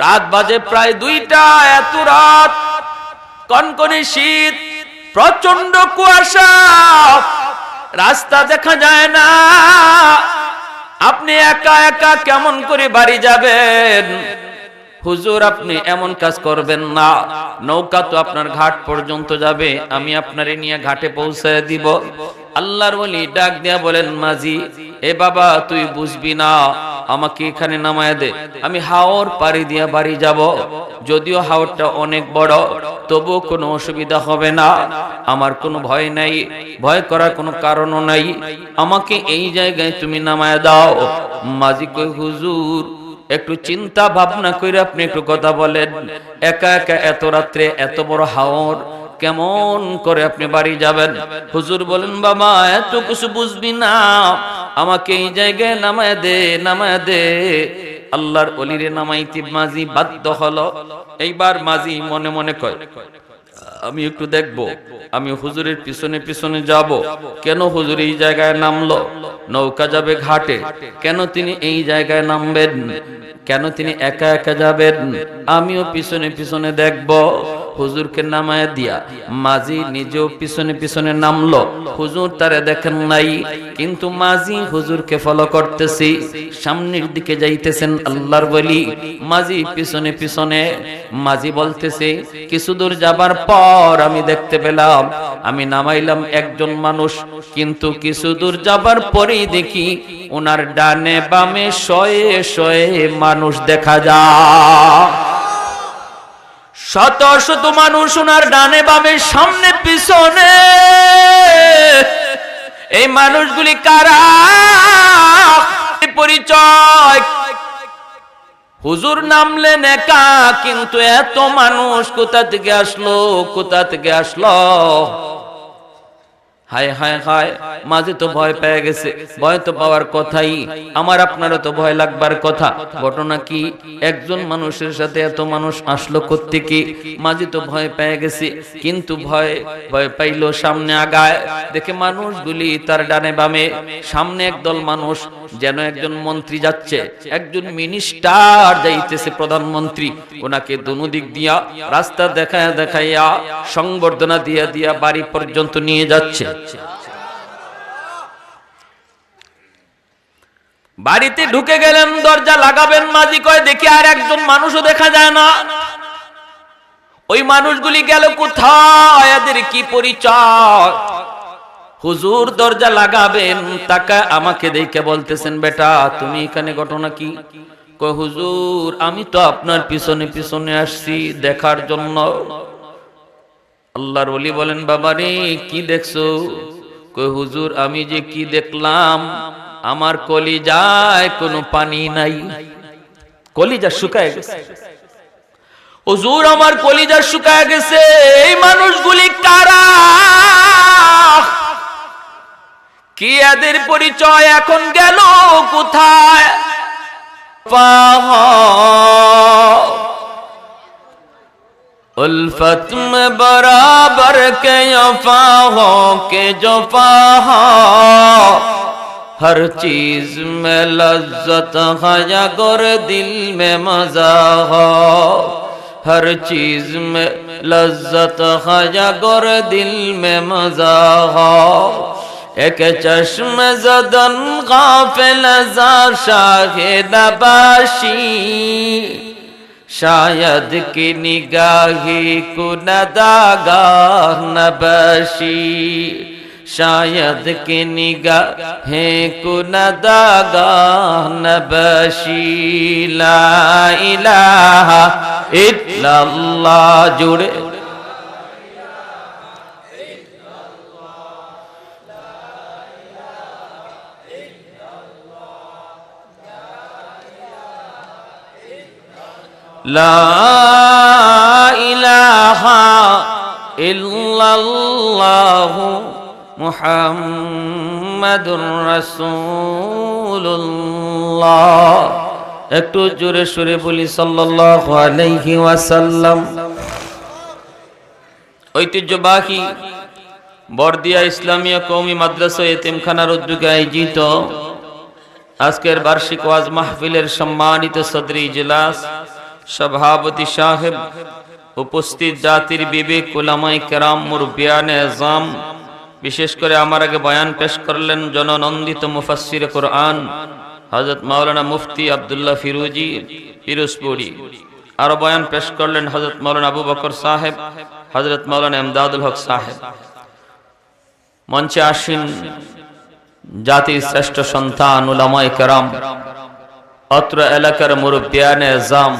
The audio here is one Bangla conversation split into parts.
রাত বাজে প্রায় 2টা। এত রাত, কনকনে শীত, প্রচন্ড কুয়াশা, রাস্তা দেখা যায় না। আপনি একা একা কেমন করে বাড়ি যাবেন? হুজুর, আপনি এমন কাজ করবেন না, নৌকা তো আপনার ঘাট পর্যন্ত যাবে, আমি আপনারে নিয়ে ঘাটে পৌঁছায় দিব। আল্লাহর ওলি ডাক দিয়া বলেন, মাঝি, এ বাবা, তুই বুঝবি না, আমাকে এখানে নামায় দে, আমি হাওর পাড়ি দিয়া বাড়ি যাব। যদিও হাওরটা অনেক বড়, তবু কোনো অসুবিধা হবে না, আমার কোনো ভয় নাই, ভয় করার কোনো কারণও নাই, আমাকে এই জায়গায় তুমি নামায় দাও। মাঝি কই, হুজুর, একটু চিন্তা ভাবনা করে আপনি একটু কথা বলেন, একা একা এত রাত্রে এত বড় হাওর কেমন করে আপনি বাড়ি যাবেন? হুজুর বলেন, বাবা, এত কিছু বুঝবি না, আমাকে এই জায়গায় নামায় দে, নামায় দে। আল্লাহর ওলিরে নামাইতে মাঝি বাধ্য হলো। এইবার মাঝি মনে মনে কয়, আমি একটু দেখবো, আমি হুজুরের পিছনে পিছনে যাব। কেন হুজুর এই জায়গায় নামলো? নৌকা যাবে ঘাটে, কেন তিনি এই জায়গায় নামবেন? কেন তিনি একা একা যাবেন? আমিও পিছনে পিছনে দেখব। হুজুরকে নামায় দিয়া মাঝি নিজেও পিছনে পিছনে নামলো। হুজুর তারে দেখেন নাই, কিন্তু মাঝি হুজুরকে ফলো করতেছি, সামনের দিকে যাইতেছেন আল্লাহর ওলি। মাঝি পিছনে পিছনে। মাঝি বলতেছে, কিছু দূর যাবার পর আমি দেখতে পেলাম, আমি নামাইলাম একজন মানুষ, কিন্তু কিছু দূর যাবার পরেই দেখি ওনার ডানে বামে শয়ে শয়ে মানুষ দেখা যায়। শত শত মানুষ ওনার ডানে বামে, সামনে পিছনে। এই মানুষগুলি কারা? পরিচয়? হুজুর নামলেন একা, কিন্তু এত মানুষ কোথা থেকে আসলো, কোথা থেকে আসলো? হায় হায় হায়, মাঝে তো ভয় পেয়ে গেছে। ভয় তো পাওয়ার কথাই, আমার আপনারও তো ভয় লাগবার কথা। ঘটনা কি? একজন মানুষের সাথে এত মানুষ আসলো কোত্থেকে? মাঝে তো ভয় পেয়ে গেছে, কিন্তু ভয় পাইলো, সামনে আগায়, দেখে মানুষগুলি তার ডানে বামে। সামনে একদল মানুষ, যেন একজন মন্ত্রী যাচ্ছে, একজন মিনিস্টার যাইতেছে, প্রধানমন্ত্রী। ওনাকে দুদিক দিয়া রাস্তা দেখায়া দেখাইয়া সংবর্ধনা দিয়া দিয়া বাড়ি পর্যন্ত নিয়ে যাচ্ছে। বাড়িতে ঢুকে গেলেন, দরজা লাগাবেন, মাঝি কয়, দেখি আর একজন মানুষও দেখা যায় না। ওই মানুষগুলি গেল কোথায়? এদের কি পরিচয়? হুজুর দরজা লাগাবেন, তাকা আমাকে দেখে বলতেছেন, বেটা, তুমি এখানে, ঘটনা কি? কয়, হুজুর, আমি তো আপনার পিছনে পিছনে আসছি দেখার জন্য। আল্লাহর ওলি বলেন, বাবারে, কি দেখছো? কয়, হুজুর, আমি যে কি দেখলাম, আমার কলিজায় কোনো পানি নাই, কলিজা শুকায় গেছে। হুজুর, আমার কলিজা শুকায় গেছে। এই মানুষগুলি কারা? কি এদের পরিচয়? এখন গেল কোথায়? उल्फत में बराबर के वफा हो के जफा हो, हर चीज में लज्जत है अगर दिल में मजा हो, हर चीज में लज्जत है अगर दिल में मजा हो, एक चश्म ज़दन गाफिल ज़ा शाहिद नबाशी, शायद की निगाही कुनदागाह नबाशी, शायद की निगाहे कुनदागाह नबाशी। ला इलाहा इल्लल्लाह जुड़े লা ইলাহা ইল্লাল্লাহু মুহাম্মাদুর রাসূলুল্লাহ। একটু জোরে সুরে বলি সাল্লাল্লাহু আলাইহি ওয়াসাল্লাম। ঐতিহ্যবাহী বরদিয়া ইসলামিয়া কওমি মাদ্রাসা এতিমখানার উদ্যোগে আয়োজিত আজকের বার্ষিক ওয়াজ মাহফিলের সম্মানিত সদরি ইজলাস সভাপতি সাহেব, উপস্থিত জাতির বিবেক, উলামায়ে কেরাম, মুরব্বিয়ানে আযম, বিশেষ করে আমার আগে বয়ান পেশ করলেন জননন্দিত মুফাসসির কোরআন হযরত মাওলানা মুফতি আব্দুল্লাহ ফিরোজি পিরোজপুরি। আরো বয়ান পেশ করলেন হযরত মাওলানা আবু বকর সাহেব, হযরত মাওলানা ইমদাদুল হক সাহেব। মঞ্চে আসীন জাতির শ্রেষ্ঠ সন্তান উলামায়ে কেরাম, অত্র এলাকার মুরব্বিয়ানে আযম,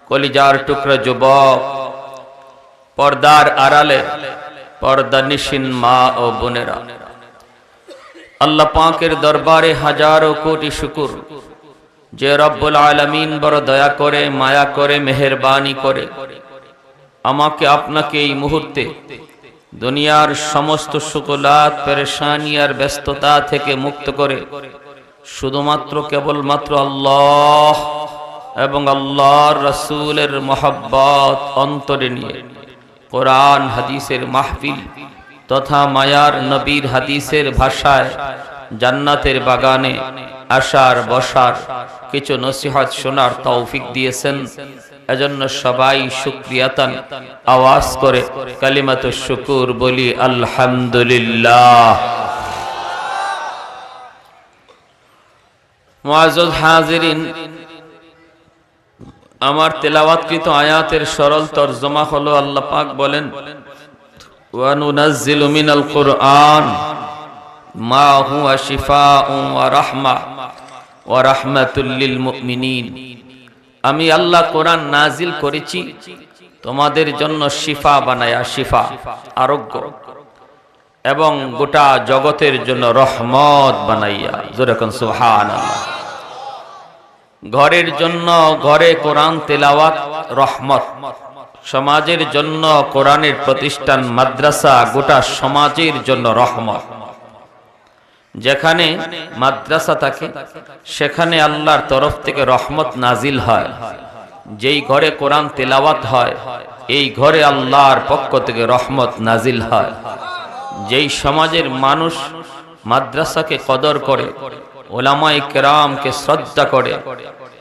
কলিজার টুকরা যুবক, পর্দার আড়ালে পর্দানিশীন মা ও বোনেরা, আল্লাহ পাকের দরবারে হাজারো কোটি শুকর যে রব্বুল আলামিন বড় দয়া করে, মায়া করে, মেহেরবানি করে আমাকে আপনাকে এই মুহূর্তে দুনিয়ার সমস্ত শুকলাত, পেরেশানি আর ব্যস্ততা থেকে মুক্ত করে শুধুমাত্র কেবলমাত্র আল্লাহ এবং আল্লাহর রাসূলের মহব্বত অন্তরে নিয়ে কোরআন হাদিসের মাহফিল তথা মায়ার নবীর হাদিসের ভাষায় জান্নাতের বাগানে আসার বসার কিছু নসিহত শোনার তৌফিক দিয়েছেন। এজন্য সবাই শুকরিয়াতান আওয়াজ করে কালিমাতুশ শুকুর বলি আলহামদুলিল্লাহ। মুআজ্জাজ হাজিরিন, আমার তেলাওয়াতকৃত আয়াতের সরল তরজমা হলো আল্লাহ পাক বলেন, ওয়া নুনাজ্জিলু মিনাল কুরআন মা হুয়া শিফাউন ওয়া রাহমা ওয়া রাহমাতুল লিল মুমিনিন। আমি আল্লাহ কোরআন নাজিল করেছি তোমাদের জন্য শিফা বানায়া, শিফা আরোগ্য, এবং গোটা জগতের জন্য রহমত বানাইয়া। জোরে কোন সুবহানাল্লাহ। ঘরের জন্য ঘরে কোরআন তেলাওয়াত রহমত, সমাজের জন্য কোরআনের প্রতিষ্ঠান মাদ্রাসা গোটা সমাজের জন্য রহমত। যেখানে মাদ্রাসা থাকে সেখানে আল্লাহর তরফ থেকে রহমত নাজিল হয়। যেই ঘরে কোরআন তেলাওয়াত হয় এই ঘরে আল্লাহর পক্ষ থেকে রহমত নাজিল হয়। যেই সমাজের মানুষ মাদ্রাসাকে কদর করে, উলামায়ে কেরামকে শ্রদ্ধা করে,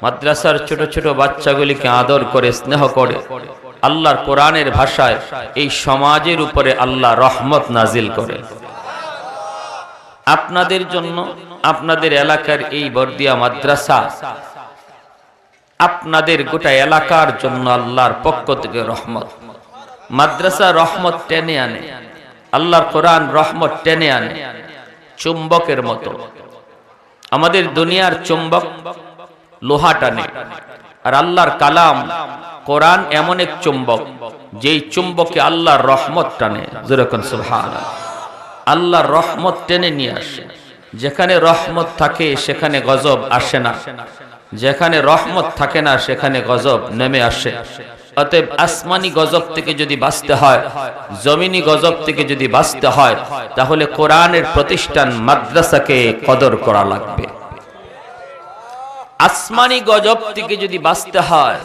মাদ্রাসার ছোট ছোট বাচ্চাগুলিকে আদর করে, স্নেহ করে, আল্লাহর কোরআনের ভাষায় এই সমাজের উপরে আল্লাহ রহমত নাজিল করে। আপনাদের জন্য, আপনাদের এলাকার এই বর্দিয়া মাদ্রাসা আপনাদের গোটা এলাকার জন্য আল্লাহর পক্ষ থেকে রহমত। মাদ্রাসা রহমত টেনে আনে, আল্লাহর কোরআন রহমত টেনে আনে চুম্বকের মতো। আমাদের দুনিয়ার চুম্বক লোহা টানে, আর আল্লাহর কালাম কোরআন এমন এক চুম্বক যেই চুম্বকে আল্লাহর রহমত টানে। যেরকম সুবহানাল্লাহ, আল্লাহর রহমত টেনে নিয়ে আসে। যেখানে রহমত থাকে সেখানে গজব আসে না, যেখানে রহমত থাকে না সেখানে গজব নেমে আসে। অতএব আসমানি গজব থেকে যদি বাঁচতে হয়, জমিনি গজব থেকে যদি বাঁচতে হয়, তাহলে কোরআনের প্রতিষ্ঠান মাদ্রাসাকে কদর করা লাগবে। আসমানি গজব থেকে যদি বাঁচতে হয়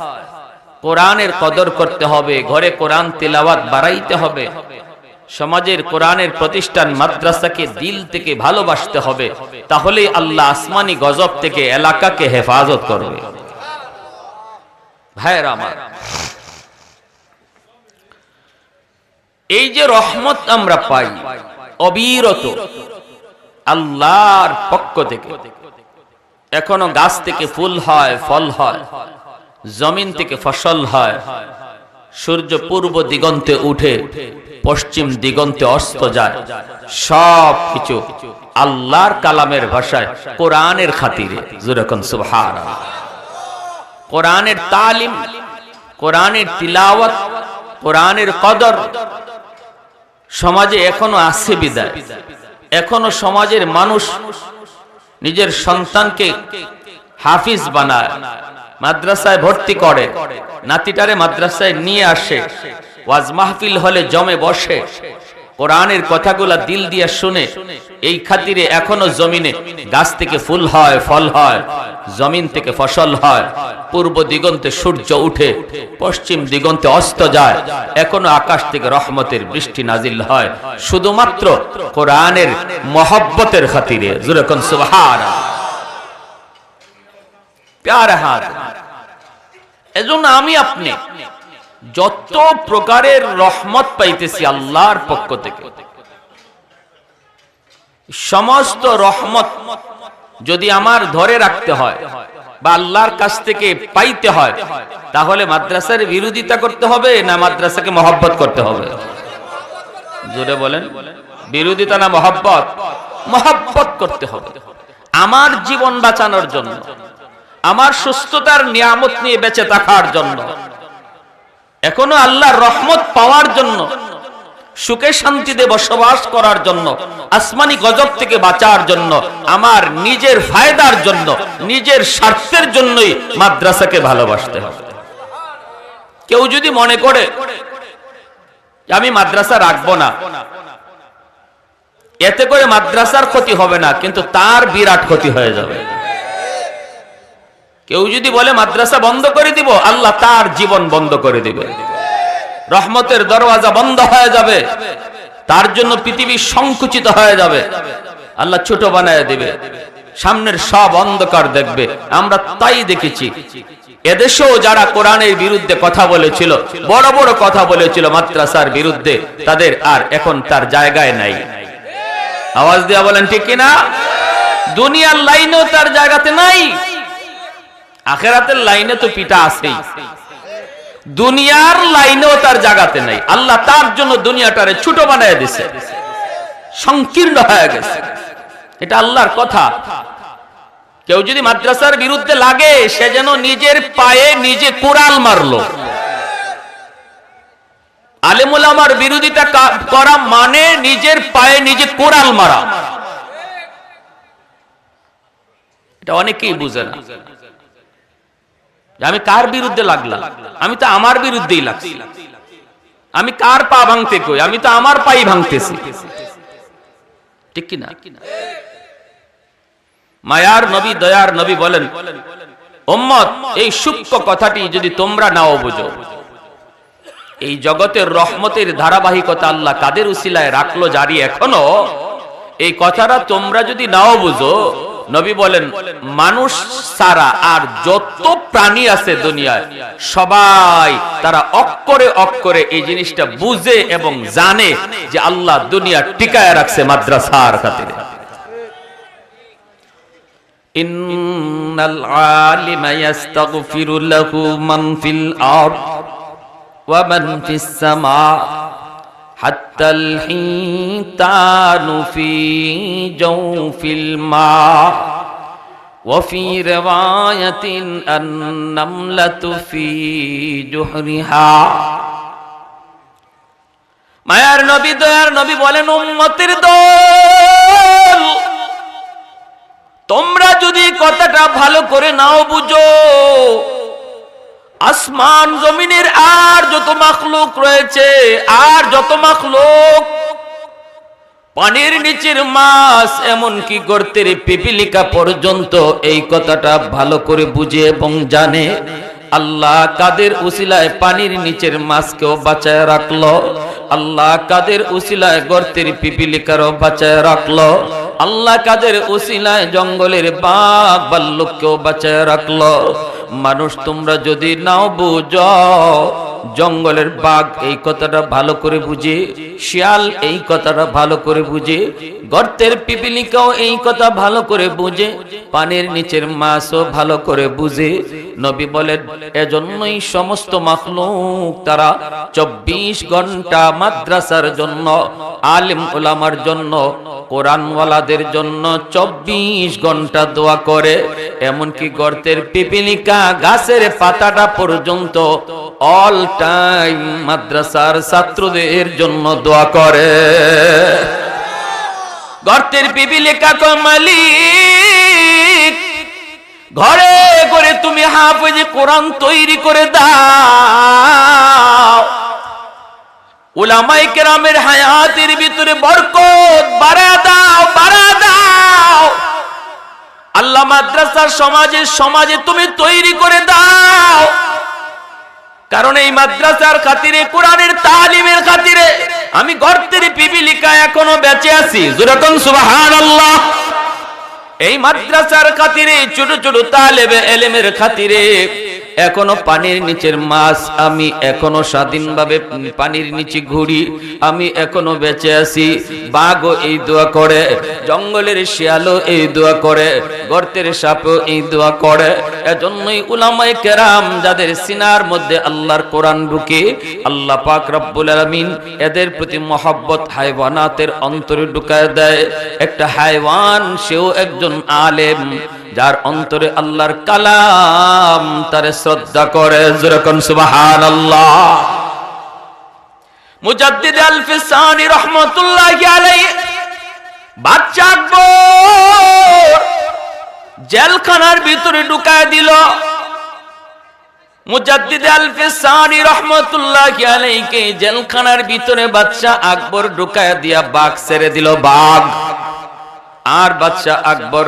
কোরআনের কদর করতে হবে, ঘরে কোরআন তেলাওয়াত বাড়াইতে হবে, সমাজের কোরআনের প্রতিষ্ঠান মাদ্রাসাকে দিল থেকে ভালোবাসতে হবে। তাহলেই আল্লাহ আসমানি গজব থেকে এলাকাকে হেফাজত করবে। ভাইরা আমার, এই যে রহমত আমরা পাই অবিরত আল্লাহর পক্ষ থেকে, এখনো গাছ থেকে ফুল হয়, ফল হয়, জমিন থেকে ফসল হয়, সূর্য পূর্ব দিগন্তে উঠে পশ্চিম দিগন্তে অস্ত যায়, সব কিছু আল্লাহর কালামের ভাষায় কোরআনের খাতিরে। যেরকম সুবহানাল্লাহ। কোরআনের তালিম, কোরআনের তিলাওয়াত, কোরআনের কদর সমাজে এখনো আছে বিদায় এখনো সমাজের মানুষ নিজের সন্তানকে হাফিজ বানায়, মাদ্রাসায় ভর্তি করে, নাতিটারে মাদ্রাসায় নিয়ে আসে, ওয়াজ মাহফিল হলে জমে বসে, কোরআনের কথাগুলা দিল দিয়ে শুনে। এই খাতিরে এখনো জমিনে গাছ থেকে ফুল হয়, ফল হয়, জমিন থেকে ফসল হয়, পূর্ব দিগন্তে সূর্য উঠে পশ্চিম দিগন্তে অস্ত যায়, এখনো আকাশ থেকে রহমতের বৃষ্টি নাজিল হয়, শুধুমাত্র কোরআনের মহব্বতের খাতিরে। যেরকম সুবহানাল্লাহ। প্যারা হাত, এজন্য আমি আপনি যত প্রকারের রহমত পাইতেছি আল্লাহর পক্ষ থেকে, সমস্ত রহমত যদি আমার ধরে রাখতে হয় বা আল্লাহর কাছ থেকে পাইতে হয়, তাহলে মাদ্রাসার বিরোধিতা করতে হবে না মাদ্রাসাকে মহব্বত করতে হবে? জোরে বলেন, বিরোধিতা না মহব্বত? মহব্বত করতে হবে। আমার জীবন বাঁচানোর জন্য, আমার সুস্থতার নিয়ামত নিয়ে বেঁচে থাকার জন্য, এখনো আল্লাহর রহমত পাওয়ার জন্য, সুখে শান্তিতে বসবাস করার জন্য, আসমানি গজব থেকে বাঁচার জন্য, আমার নিজের ফায়দার জন্য, নিজের স্বার্থের জন্যই মাদ্রাসাকে ভালোবাসতে হবে। কেউ যদি মনে করে আমি মাদ্রাসা রাখবো না, এতে করে মাদ্রাসার ক্ষতি হবে না, কিন্তু তার বিরাট ক্ষতি হয়ে যাবে। কেউ যদি বলে মাদ্রাসা বন্ধ করে দিব, আল্লাহ তার জীবন বন্ধ করে দিবে, রহমতের দরওয়াজা বন্ধ হয়ে যাবে, তার জন্য পৃথিবী সংকুচিত হয়ে যাবে, আল্লাহ ছোট বানায় দিবে, সামনের সব অন্ধকার দেখবে। আমরা তাই দেখেছি, এদেশেও যারা কোরআনের বিরুদ্ধে কথা বলেছিল, বড় বড় কথা বলেছিল মাদ্রাসার বিরুদ্ধে, তাদের আর এখন তার জায়গায় নাই। আওয়াজ দিয়া বলেন ঠিক কিনা? দুনিয়ার লাইনেও তার জায়গাতে নাই, আখেরাতের লাইনে তো পিটা আছেই, দুনিয়ার লাইনেও তার জায়গাতে নাই। আল্লাহ তার জন্য দুনিয়াটারে ছোট বানায় দিছে, সংকীর্ণ হয়ে গেছে। এটা আল্লাহর কথা। কেউ যদি মাদ্রাসার বিরুদ্ধে লাগে, সে যেন নিজের পায়ে নিজে কোরাল মারলো। আলেম ওলামার বিরোধিতা করা মানে নিজের পায়ে নিজে কোরাল মারা। এটা অনেকেই বুঝে না। আমি কার বিরুদ্ধে লাগলাম? আমি তো আমার বিরুদ্ধেই লাগছি। আমি কার পা ভাঙতে কই? আমি তো আমার পাই ভাঙতেছি, ঠিক কিনা? মায়ার নবী, দয়ার নবী বলেন, উম্মত, এই সূক্ষ্ম কথাটি যদি তোমরা নাও বুঝো, এই জগতের রহমতের ধারাবাহিকতা আল্লাহ কাদের উসিলায় রাখলো জারি এখনো, এই কথাটা তোমরা যদি নাও বুঝো, নবী বলেন মানুষ সারা আর যত প্রাণী আছে দুনিয়ায়, সবাই তারা অক্ষরে অক্ষরে এই জিনিসটা বুঝে এবং জানে যে আল্লাহ দুনিয়া টিকায় রাখছে মাদ্রাসার খাতিরে। ইন্নাল আলিমা ইস্তাগফিরু লাহু মান ফিল আরদ ওয়া মান ফিস সামা হাত্তাল হিতানু ফি জাওফিল মা ওয়া ফি রিওয়ায়াতিন আন-নামলাতু ফি জুহরিহা। মায়ার নবী, দয়ার নবী বলেন, উম্মতের দল, তোমরা যদি কথাটা ভালো করে নাও বুঝো, আসমান জমিনের আর যত মাখলুক রয়েছে, আর যত মাখলুক, পানির নিচের মাছ, এমনকি গর্তের পিপিলিকা পর্যন্ত এই কথাটা ভালো করে বুঝে এবং জানে আল্লাহ কাদের উসিলায় পানির নিচের মাছকেও বাঁচায় রাখলো, আল্লাহ কাদের উসিলায় গর্তের পিপিলিকারও বাঁচায় রাখলো, আল্লাহ কাদের উসিলায় জঙ্গলের বাঘ ভাল্লুককেও বাঁচায় রাখলো। মানুষ তোমরা যদি নাও বুঝো, জঙ্গলের বাঘ এই কথাটা ভালো করে বুঝে, শিয়াল এই কথাটা ভালো করে বুঝে, গর্তের পিপিলিকাও এই কথা ভালো করে বুঝে, পানির নিচের মাছও ভালো করে বুঝে। নবী বলেন, এজন্যই সমস্ত মাখলুক তারা 24 ঘন্টা মাদ্রাসার জন্য, আলেম ওলামার জন্য, কোরআনওয়ালাদের জন্য 24 ঘন্টা দোয়া করে। এমনকি গর্তের পিপিলিকা, গাছের পাতাটা পর্যন্ত অল টাইম মাদ্রাসার ছাত্রদের জন্য দোয়া করে। গর্তের পিপিলিকা কয়, মালিক, ঘরে ঘরে তুমি হাফেজে কোরআন তৈরি করে দাও, উলামায়ে কেরামের হায়াতের ভিতরে বরকত বাড়া দাও, বাড়া দাও। আল্লাহ মাদ্রাসার সমাজে তুমি তৈরি করে দাও। কারণ এই মাদ্রাসার খাতিরে, কোরআনের তালিমের খাতিরে আমি গর্তের পিপিলিকা এখনো বেঁচে আছি। জোরে কোন সুবহানাল্লাহ। এই মাদ্রাসার খাতিরে, ছোট ছোট তালেবে ইলমের খাতিরে এখনো পানির নিচের মাছ, আমি এখনো স্বাধীনভাবে পানির নিচে ঘুরি, আমি এখনো বেঁচে আছি। বাঘও এই দোয়া করে, জঙ্গলের শিয়ালও এই দোয়া করে, গর্তের সাপও এই দোয়া করে। এজন্যই উলামায়ে কেরাম যাদের সিনার মধ্যে আল্লাহর কোরআন ঢুকে, আল্লাহ পাক রব্বুল আলামিন এদের প্রতি মহব্বত হায়ওয়ানাতের অন্তরে ঢুকায় দেয়। একটা হায়ওয়ান, সেও একজন আলেম, যার অন্তরে আল্লাহর কালাম তারে শ্রদ্ধা করে। যেরকম সুবহানাল্লাহ। মুজাদ্দিদ আল-ফিসানি রাহমাতুল্লাহি আলাইহি বাদশা আকবর জেলখানার ভিতরে ঢুকায় দিল। মুজাদ্দিদ আল-ফিসানি রাহমাতুল্লাহি আলাইহিকে জেলখানার ভিতরে বাদশা আকবর ঢুকায় দিয়া বাঘ ছেড়ে দিল। বাঘ আর বাদশা আকবর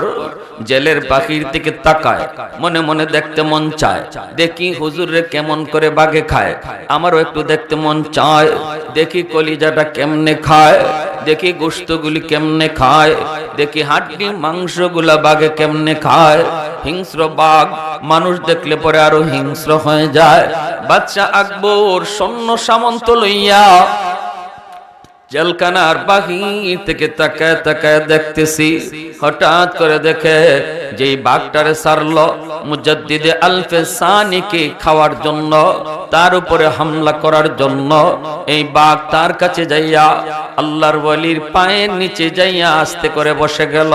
জেলের বাহির থেকে তাকায়, মনে মনে দেখতে মন চায়, দেখি হুজুরে কেমন করে বাঘে খায়, আমারও একটু দেখতে মন চায়, দেখি কলিজাটা কেমনে খায়, দেখি গোশতগুলি কেমনে খায়, দেখি হাড্ডি মাংসগুলা বাঘে কেমনে খায়। হিংস্র বাঘ মানুষ দেখলে পরে আরো হিংস্র হয়ে যায়। বাদশা আকবর সৈন্য সামন্ত লইয়া জেলখানার বাহির থেকে তাকায় তাকায় দেখতেছি। হঠাৎ করে দেখে যেই বাঘটারে ছাড়লো মুজাদ্দিদে আল-ফিসানিকে খাওয়ার জন্য, তার উপরে হামলা করার জন্য, এই বাঘ তার কাছে যাইয়া আল্লাহর ওয়ালির পায়ের নিচে যাইয়া আস্তে করে বসে গেল।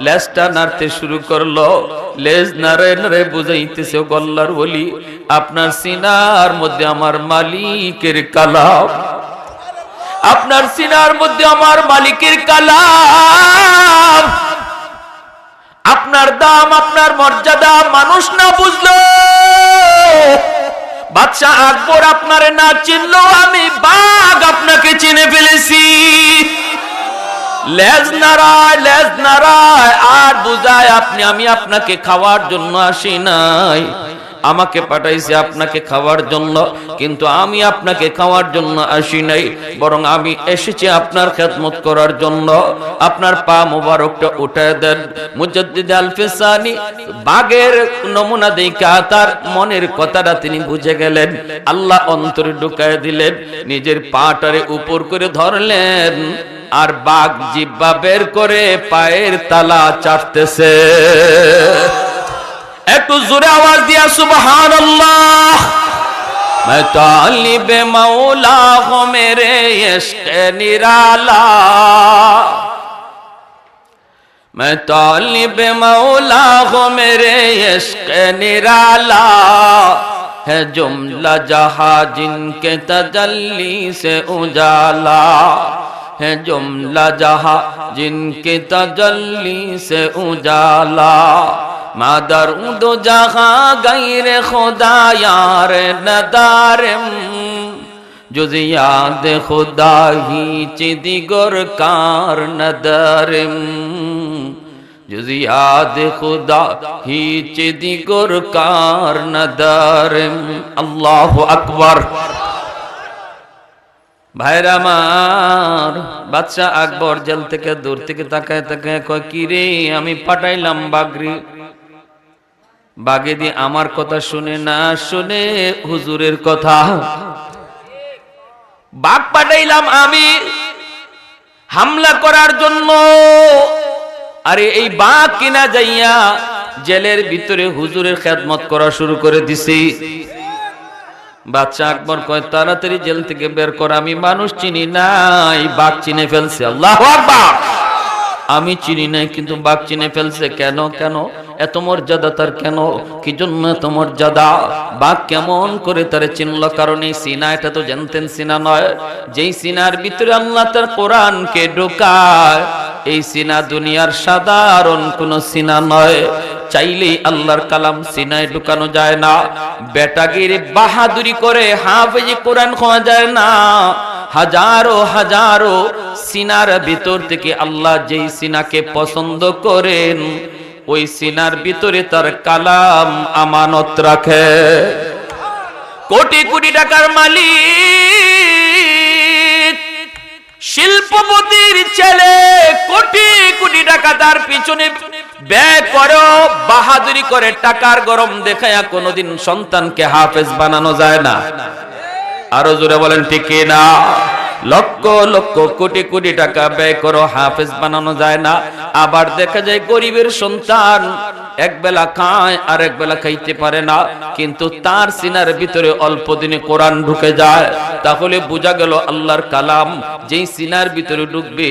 লেজটা নাড়তে শুরু করলো। লেজ নাড়ে নাড়ে বুঝাইতেছে, ও আল্লাহর ওয়ালি, আপনার সিনার মধ্যে আমার মালিকের কালাম, আপনার সিনার মধ্যে আমার মালিকের কালাম, আপনার দাম, আপনার মর্যাদা মানুষ না বুঝলো, বাদশা আকবর আপনারে না চিনলো, আমি বাঘ আপনাকে চিনে ফেলেছি। লেজ নাড়ায় আর বুঝায়, আমি আপনাকে খাওয়ার জন্য আসি নাই, আমাকে পাঠাইছে আপনাকে খাওয়ার জন্য, কিন্তু আমি আপনাকে খাওয়ার জন্য আসি নাই, বরং আমি এসেছি আপনার খেদমত করার জন্য। আপনার পা মোবারকটা উঠায় দেন। মুজাদ্দিদ আল-ফিসানি বাঘের নমুনা দেখা তার মনের কথাটা তিনি বুঝে গেলেন। আল্লাহ অন্তরে ঢুকায় দিলেন, নিজের পাটারে উপর করে ধরলেন, আর বাঘ জিহ্বা বের করে পায়ের তালা চাটতেছে। একটু জোরে আওয়াজ দিয়া সুবহানাল্লাহ। मैं तालिब मौला हूँ मेरे इश्क़ निराला, मैं तालिब मौला हूँ मेरे इश्क़ निराला, है जुमला जहाँ जिनके तजल्ली से उजाला, है जुमला जहाँ जिनके तजल्ली से उजाला, मादर दो जहाँ गैर खुदा यार नदारम, जुज याद खुदा ही चिदिगर कार नदारम, जुज याद खुदा ही चिदिगर कार नदारम। अल्लाह अकबर। ভাইরা আমার, বাদশা আকবর জেল থেকে দূর থেকে তাকায় তাকায় কয়, কি রে, আমি পাঠাইলাম বাগরি, বাগে দিয়ে আমার কথা শুনে না শুনে হুজুরের কথা, বাঘ পাঠাইলাম আমি হামলা করার জন্য, আরে এই বাঘ কিনা যাইয়া জেলের ভিতরে হুজুরের খেদমত করা শুরু করে দিছি। বাদশা আকবর কয়, তাড়াতাড়ি জেল থেকে বের কর, আমি মানুষ চিনি নাই, বাঘ চিনে ফেলছে। আল্লাহু আকবার। আমি চিনি নাই কিন্তু বাঘ চিনে ফেলছে। কেন কেন এত মর্যাদা তার, কেন কি জন্য এত মর্যাদা? বাঘ কেমন করে তারে চিনল? কারণ এই সিনা, এটা তো জানতেন সিনা নয়, যেই সিনার ভিতরে আল্লাহ তার কোরআনকে ঢোকায়, এই সিনা দুনিয়ার সাধারণ কোন সিনা নয়। চাইলেই আল্লাহর কালাম সিনায় ঢুকানো যায় না। বেটাগিরি বাহাদুরি করে হাফেজি কোরআন খোয়া যায় না। হাজারো হাজারো সিনার ভিতর থেকে আল্লাহ যেই সিনাকে পছন্দ করেন, ওই সিনার ভিতরে তার কালাম আমানত রাখে। কোটি কোটি টাকার মালিক, শিল্পপতির ছেলে, কোটি কোটি টাকা তার পিছনে ব্যয় করো, বাহাদুরি করে টাকার গরম দেখায়া কোনোদিন সন্তানকে হাফেজ বানানো যায় না। আরো জোরে বলেন ঠিক কি না? লক্ষ লক্ষ কোটি কোটি টাকা ব্যয় করো, হাফেজ বানানো যায় না। আবার দেখা যায় গরিবের সন্তান এক বেলা খায় আর এক বেলা খাইতে পারে না, কিন্তু তার সিনার ভিতরে অল্প দিনে কোরআন ঢুকে যায়। তাহলে বোঝা গেল আল্লাহর কালাম যেই সিনার ভিতরে ঢুকবে,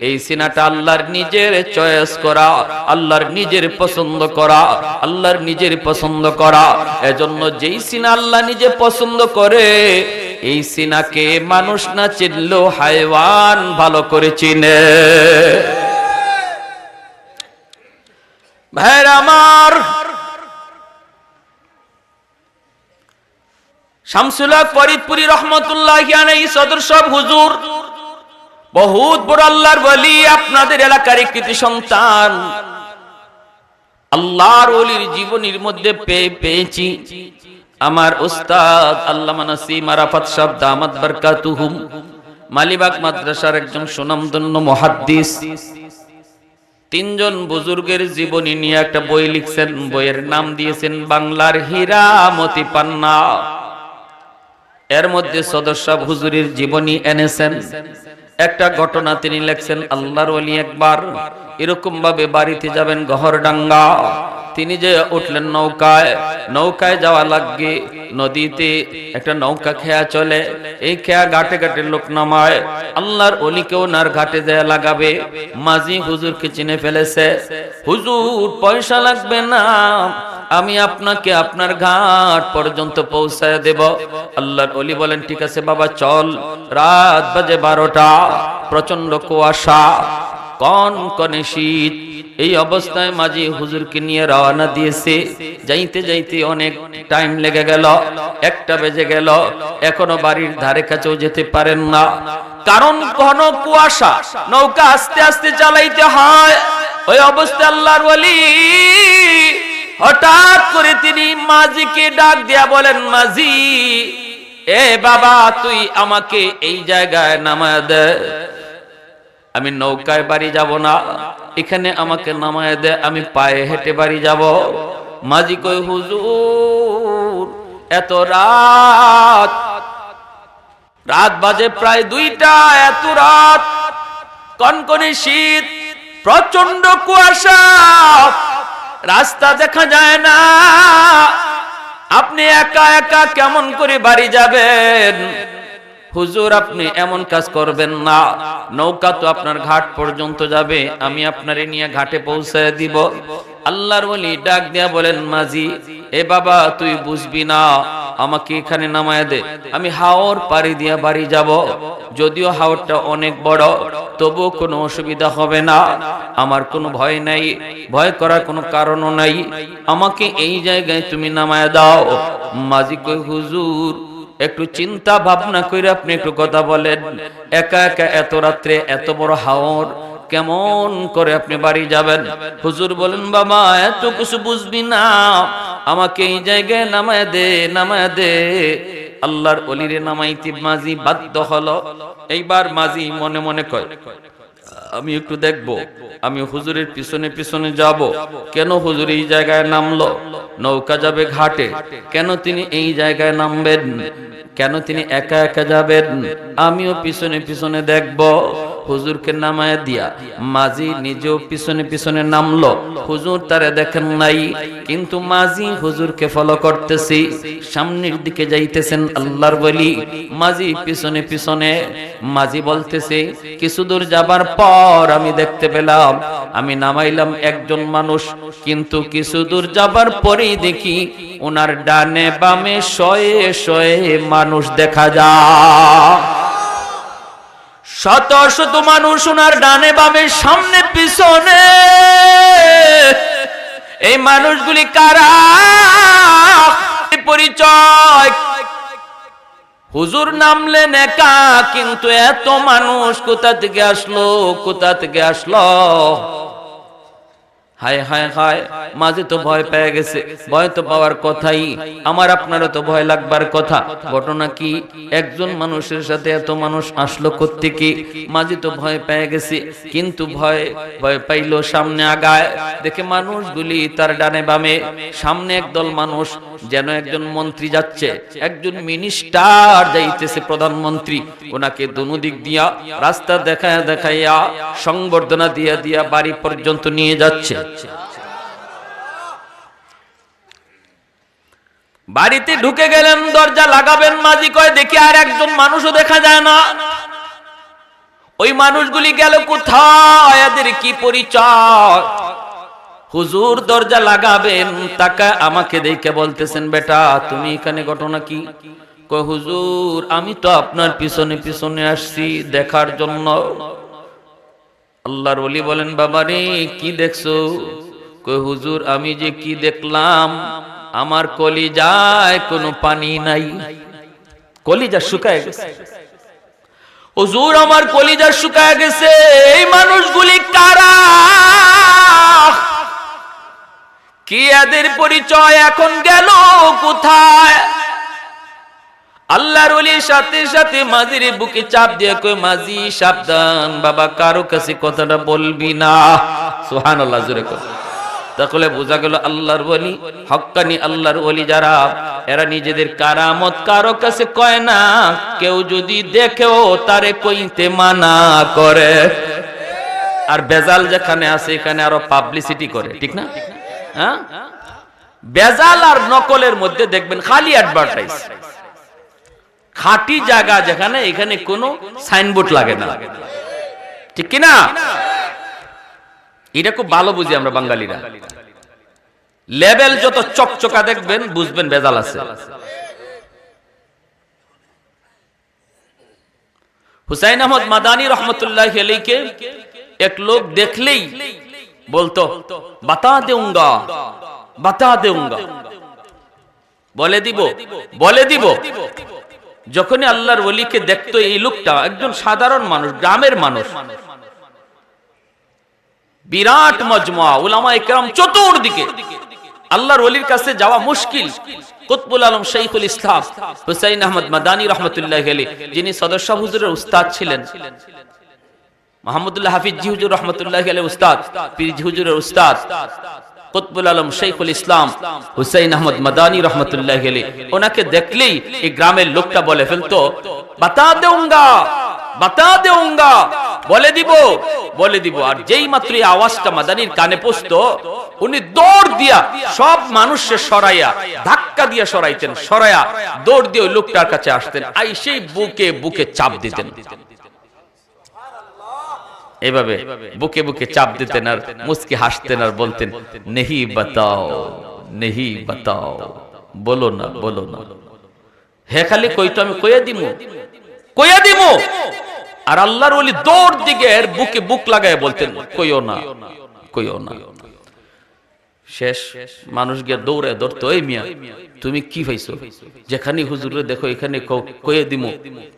এই সিনাটা আল্লাহর নিজের চয়েস করা, আল্লাহর নিজের পছন্দ করা, আল্লাহর নিজের পছন্দ করা। এজন্য যেই সিনা আল্লাহ নিজে পছন্দ করে, এই সিনাকে মানুষ না চিনলেও হায়ওয়ান ভালো করে চিনে। ভাইরা আমার, শামসুল হক ফরিদপুরি রহমতুল্লাহি আলাইহি সদর সাহেব হুজুর বহুত বড় আল্লাহর ওলি, আপনাদের এলাকার কৃতি সন্তান। আল্লাহর ওলির জীবনীর মধ্যে পেয়েছি আমার উস্তাদ আল্লামা নাসিম আরাফাত সাহেব দামাত বারকাতুহুম, মালিবাগ মাদ্রাসার একজন সুনামধন্য মুহাদ্দিস। তিনজন বুজুর্গের জীবনী নিয়ে একটা বই লিখছেন, বইয়ের নাম দিয়েছেন বাংলার হীরা মতি পান্না। এর মধ্যে সদর সাহেব হুজুরের জীবনী এনেছেন। একটা ঘটনা তিনি লেখছেন, আল্লাহর ওলি একবার এরকম ভাবে বাড়িতে যাবেন গহরডাঙ্গা, তিনি যে উঠলেন নৌকায়, নৌকায় যাওয়া লাগে, নদীতে একটা নৌকা খেয়া চলে, এই খেয়া ঘাটে ঘাটে লোক নামায়, আল্লাহর ওলিকেও নার ঘাটে যায় লাগাবে। মাঝি হুজুরকে চিনে ফেলেছে, হুজুর পয়সা লাগবে না, আমি আপনাকে আপনার ঘাট পর্যন্ত পৌঁছায় দেব। আল্লাহর ওলি বলেন ঠিক আছে বাবা চল। রাত বাজে 12টা, প্রচন্ড কুয়াশা, কনকনে শীত। এই অবস্থায় মাঝি হুজুরকে নিয়ে রওনা দিয়েছে। যাইতে যাইতে অনেক টাইম লেগে গেল, 1টা বেজে গেল, এখনো বাড়ির ধারে কাছেও যেতে পারেন না, কারণ ঘন কুয়াশা, নৌকা আস্তে আস্তে চালাইতে হয়। ওই অবস্থায় আল্লাহর ওলি হঠাৎ করে তিনি মাঝিকে ডাক দিয়া বলেন, মাঝি এ বাবা তুই আমাকে এই জায়গায় নামায় দে, আমি নৌকায় বাড়ি যাব না, এখানে আমাকে নামায় দে, আমি পায়ে হেঁটে বাড়ি যাব। মাঝি কই হুজুর এত রাত, রাত বাজে প্রায় 2টা, এত রাত, কনকনে শীত, প্রচন্ড কুয়াশা, রাস্তা দেখা যায় না, আপনি একা একা কেমন করে বাড়ি যাবেন? হুজুর আপনি এমন কাজ করবেন না, নৌকা তো আপনার ঘাট পর্যন্ত যাবে, আমি আপনারে নিয়ে ঘাটে পৌঁছায় দিব। আল্লাহর ওলি ডাক দিয়া বলেন, মাঝি এ বাবা তুই বুঝবি না, আমাকে এখানে নামায় দে, আমি হাওর পাড়ি দিয়া বাড়ি যাব। যদিও হাওরটা অনেক বড়, তবুও কোনো অসুবিধা হবে না, আমার কোনো ভয় নাই, ভয় করার কোনো কারণও নাই, আমাকে এই জায়গায় তুমি নামায় দাও। মাঝি কই হুজুর একটু চিন্তা ভাবনা করে আপনি একটু কথা বলেন, একা একা এত রাত্রে এত বড় হাওর কেমন করে আপনি বাড়ি যাবেন? হুজুর বলেন, বাবা এত কিছু বুঝবি না, আমাকে এই জায়গায় নামায় দে, নামায় দে। আল্লাহর ওলিরে নামাইতে মাঝি বাধ্য হলো। এইবার মাঝি মনে মনে কয়, আমি একটু দেখব, আমি হুজুরের পিছনে পিছনে যাব। কেন হুজুর এই জায়গায় নামলো? নৌকা যাবে ঘাটে, কেন তিনি এই জায়গায় নামবেন? কেন তিনি একা একা যাবেন? আমিও পিছনে পিছনে দেখব। হুজুরকে নামায় দিয়া মাঝি নিজেও পিছনে পিছনে নামলো। হুজুর তারে দেখেন নাই, কিন্তু মাঝি হুজুরকে ফলো করতেছি, সামনের দিকে যাইতেছেন আল্লাহর ওলি, মাঝি পিছনে পিছনে। মাঝি বলতেছে, কিছু দূর যাবার পর আমি দেখতে পেলাম, আমি নামাইলাম একজন মানুষ, কিন্তু কিছু দূর যাবার পরেই দেখি ওনার ডানে বামে শয়ে শয়ে মানুষ দেখা যায়। শত শত মানুষ ওনার ডানে বামে সামনে পিছনে। এই মানুষগুলি কারা? পরিচয়, হুজুর নামলেন একা, কিন্তু এত মানুষ কোথা থেকে আসলো, কোথা থেকে আসলো? হায় হায় হায়, মাঝে তো ভয় পেয়ে গেছে। ভয় তো পাওয়ার কথাই, আমার আপনারও তো ভয় লাগবার কথা। ঘটনা কি, একজন মানুষের সাথে এত মানুষ আসলো কোত্থেকে? মাঝে তো ভয় পেয়ে গেছে, কিন্তু ভয় পাইলো, সামনে আগায়, দেখে মানুষগুলি তার ডানে বামে। সামনে একদল মানুষ, যেন একজন মন্ত্রী যাচ্ছে, একজন মিনিস্টার যাইতেছে, প্রধানমন্ত্রী। ওনাকে দুনো দিক দিয়া রাস্তা দেখায়া দেখাইয়া সংবর্ধনা দিয়া দিয়া বাড়ি পর্যন্ত নিয়ে যাচ্ছে। বাড়িতে ঢুকে গেলেন, দরজা লাগাবেন, মাঝি কয় দেখি আর একজন মানুষও দেখা যায় না। ওই মানুষগুলি গেল কোথায়, এদের কি পরিচয়? হুজুর দরজা লাগাবেন, তাকা আমাকে দেখে বলতেছেন, বেটা তুমি এখানে, ঘটনা কি? কয় হুজুর আমি তো আপনার পিছনে পিছনে আসছি দেখার জন্য। আল্লাহর ওলি বলেন, বাবারে কি দেখছো? কয় হুজুর আমি যে কি দেখলাম, আমার কলিজায় কোনো পানি নাই, কলিজা শুকায় গেছে। হুজুর আমার কলিজা শুকায় গেছে। এই মানুষগুলি কারা, কি এদের পরিচয়, এখন গেল কোথায়? আল্লাহর ওলির সাথে সাথে মাঝির বুকে চাপ দিয়ে কই, মাঝি সাবধান বাবা, কারো কাছে কথাটা বলবি না। সুবহানাল্লাহ, জোরে কর। তাহলে বোঝা গেল আল্লাহর ওলি, হক্কানি আল্লাহর ওলি যারা, এরা নিজেদের কারামত কারো কাছে কয় না। কেউ যদি দেখেও তারে কইতে মানা করে। আর বেজাল যেখানে আছে এখানে আরো পাবলিসিটি করে, ঠিক না? হ্যাঁ, বেজাল আর নকলের মধ্যে দেখবেন খালি অ্যাডভার্টাইজ। খাঁটি জায়গা যেখানে, এখানে কোনো সাইনবোর্ড লাগে না, ঠিক কিনা? এটা খুব ভালো বুঝি আমরা বাঙালিরা। লেবেল যত চকচকা দেখবেন বুঝবেন বেজাল আছে। হুসাইন আহমদ মাদানী রহমতুল্লাহি আলাইহি এক লোক দেখলেই বলতো, বাতা দেউঙ্গা, বাতা দেউঙ্গা, বলে দিব, বলে দিব। যখনই আল্লাহর ওলিকে দেখতো, এই লোকটা একজন সাধারণ মানুষ, গ্রামের মানুষ, বিরাট মজমা উলামায়ে কেরাম চতুর্দিকে, আল্লাহর ওলির কাছে যাওয়া মুশকিল। কুতবুল আলম শাইখুল ইসলাম হুসাইন আহমদ মাদানী রাহমাতুল্লাহি আলাইহি, যিনি সদর শাহ হুজুরের উস্তাদ ছিলেন, মাহমুদুল্লাহ হাফিজ জি হুজুর রাহমাতুল্লাহি আলাইহি উস্তাদ, পীর জি হুজুরের উস্তাদ কুতবুল আলম শাইখুল ইসলাম হুসাইন আহমদ মাদানী রাহমাতুল্লাহি আলাইহি, ওনাকে দেখলেই এই গ্রামের লোকটা বলে ফেলতো, বাতা দেউঙ্গা, বাতা দেউঙ্গা, বলে দিব, বলে দিব। আর যেই মাত্র এই আওয়াজটা মাদানীর কানে পৌঁছতো, উনি দৌড় দিয়া সব মানুষকে সরাইয়া, ধাক্কা দিয়া সরাইতেন, সরাইয়া দৌড় দিয়ে ওই লোকটার কাছে আসতেন, আইসেই বুকে বুকে চাপ দিতেন। এভাবে বুকে বুকে চাপ দিতেন আর মুস্কি হাসতেন আর বলতেন, নেহি বাতাও, নেহি বাতাও, বলো না, বলো না। হে খালি কইতো, আমি কইয়া দিমু, কইয়া দিমু। আর আল্লাহর ওলি দৌড় দিকে বুকে বুক লাগায় বলতেন, কইও না, কইও না। শেষ মানুষ গিয়ে দৌড়ে ধরতো, এই মিয়া তুমি কি পাইছো? যেখানে হুজুরে দেখো এখানে কইয়া দিমু,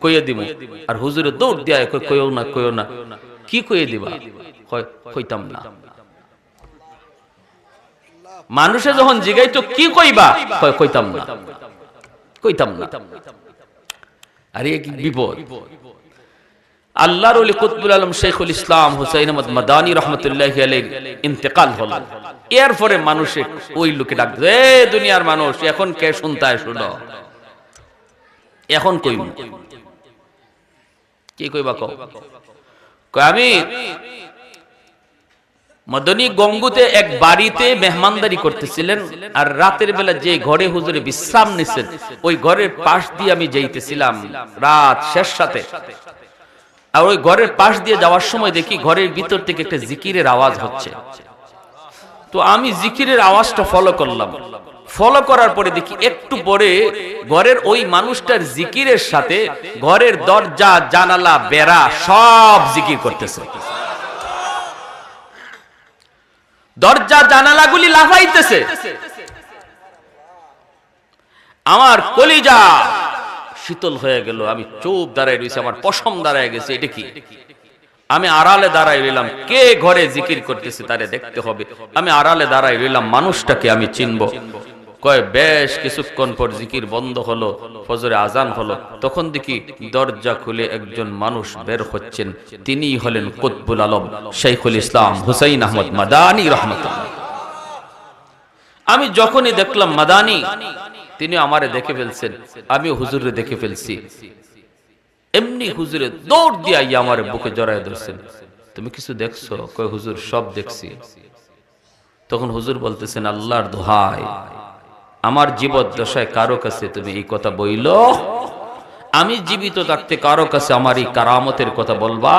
কইয়া দিমু। আর হুজুরে দৌড় দিয়া কইও না, কইও না। কি কইয়ে দিবা? কইতাম না। মানুষে যখন জিগাইতো কি কইবা, কইতাম না, কইতাম না। আরে কি বিপদ! আল্লাহর ওলি কুতবুল আলম শাইখুল ইসলাম হুসাইন আহমদ মাদানী রাহমাতুল্লাহি আলাইহি ইন্তেকাল হল। এরপরে মানুষে ওই লোকে ডাকতো, এ দুনিয়ার মানুষ, এখন কে শুনতায় শুনো, এখন কইব কি কইবা কও? আমি মদনী গঙ্গুতে এক বাড়িতে মেহমানদারি করতেছিলেন, আর রাতের বেলা যে ঘরে হুজুরে বিশ্রাম নিছেন, ওই ঘরের পাশ দিয়ে আমি যাইতেছিলাম রাত শেষ সাথে। আর ওই ঘরের পাশ দিয়ে যাওয়ার সময় দেখি ঘরের ভিতর থেকে একটা জিকিরের আওয়াজ হচ্ছে। তো আমি জিকিরের আওয়াজটা ফলো করলাম। ফলো করার পরে দেখি একটু পরে ঘরের ওই মানুষটার জিকিরের সাথে ঘরের দরজা, জানালা, বেড়া সব জিকির করতেছে। দরজা জানালাগুলি লাফাইতেছে। আমার কলিজা শীতল হয়ে গেল। আমি চুপ দাঁড়ায় রয়েছি, আমার পশম দাঁড়ায় গেছে। এটা কি? আমি আড়ালে দাঁড়াই রইলাম, কে ঘরে জিকির করতেছে তারে দেখতে হবে। আমি আড়ালে দাঁড়াই রইলাম, মানুষটাকে আমি চিনব। কয় বেশ কিছুক্ষণ পর জিকির বন্ধ হলো, ফজরে আজান হলো, তখন দেখি দরজা খুলে একজন মানুষ বের হচ্ছেন। তিনিই হলেন কুতবুল আলম শাইখুল ইসলাম হুসাইন আহমদ মাদানী রাহমাতুল্লাহ। আমি যখনই দেখলাম মাদানী, তিনি আমারে দেখে ফেলছেন, আমি হুজুরে দেখে ফেলছি। এমনি হুজুরে দৌড় দিয়ে আইয়া আমার বুকে জড়ায় ধরছেন। তুমি কিছু দেখছো? কয় হুজুর সব দেখছি। তখন হুজুর বলতেছেন, আল্লাহর দোহাই, আমার জীবদ্দশায় কারো কাছে তুমি এই কথা বইলো? আমি জীবিত থাকতে কারো কাছে আমার এই কারামতের কথা বলবা?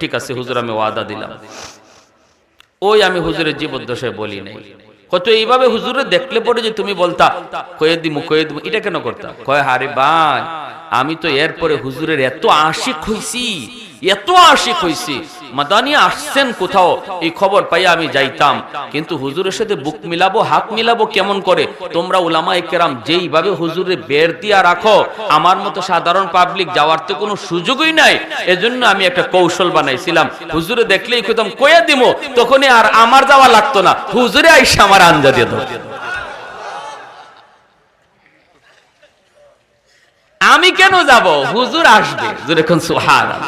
ঠিক আছে হুজুর, আমি ওয়াদা দিলাম। ওই আমি হুজুরের জীবদ্দশায় বলি নাই। কত এইভাবে হুজুরে দেখলে পরে যে তুমি বলতা কয়ে দিমু, এটা কেন করতা? কয় হারে ভাই, আমি তো এরপরে হুজুরের এত আশিক হইছি, এত আশিক হইছি, মাদানী আসছেন কোথাও এই খবর পাইয়া আমি যাইতাম, কিন্তু হুজুরের সাথে বুক মিলাবো, হাত মিলাবো কেমন করে? তোমরা উলামায়ে কেরাম যেইভাবে হুজুরে বের দিয়া রাখো, আমার মতো সাধারণ পাবলিক যাওয়ার তো কোনো সুযোগই নাই। এজন্য আমি একটা কৌশল বানাইছিলাম, হুজুরে দেখলেই কইতাম কইয়া দিমু, তখনই আর আমার যাওয়া লাগতো না, হুজুরে আইসা আমার আঞ্জা দিয়ে দাও। আমি কেন যাব? হুজুর আসবে। যখন সুবহানাল্লাহ,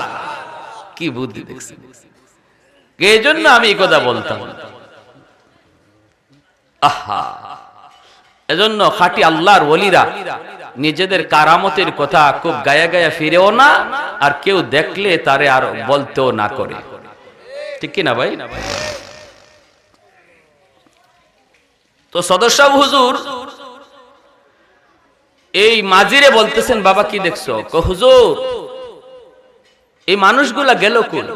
কি বুদ্ধি দেখছেন? এই জন্য আমি এই কথা বলতাম। আহা, এজন্য খাঁটি আল্লাহর ওলিরা নিজেদের কারামতের কথা খুব গায়া গায়া ফিরেও না, আর কেউ দেখলে তারে আর বলতেও না করে। ঠিক কি না ভাই? তো সদস্য হুজুর এই মাজিরে বলতেছেন, বাবা কি দেখছো? হুজুর এই মানুষগুলা গেল কোন?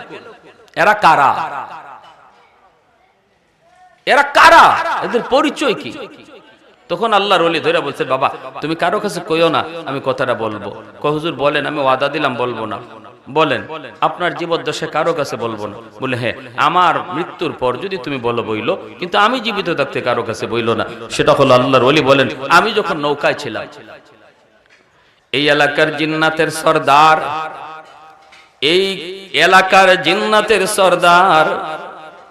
এরা কারা? এরা কারা? এদের পরিচয় কি? তখন আল্লাহর ওলি ধরে বলছে, বাবা তুমি কারো কাছে কইও না, আমি কথাটা বলবো। হুজুর বলেন। আমি ওয়াদা দিলাম বলবো না। বলেন আপনার জীবদ্দশায় কারো কাছে বলবো না। বলে হ্যাঁ, আমার মৃত্যুর পর যদি তুমি বলো বইলো, কিন্তু আমি জীবিত থাকতে কারো কাছে বইলো না। সেটা হলো আল্লাহর ওলি বলেন, আমি যখন নৌকায় ছিলাম, এই এলাকার জিন্নাতের সর্দার, এই এলাকার জিন্নাতের সর্দার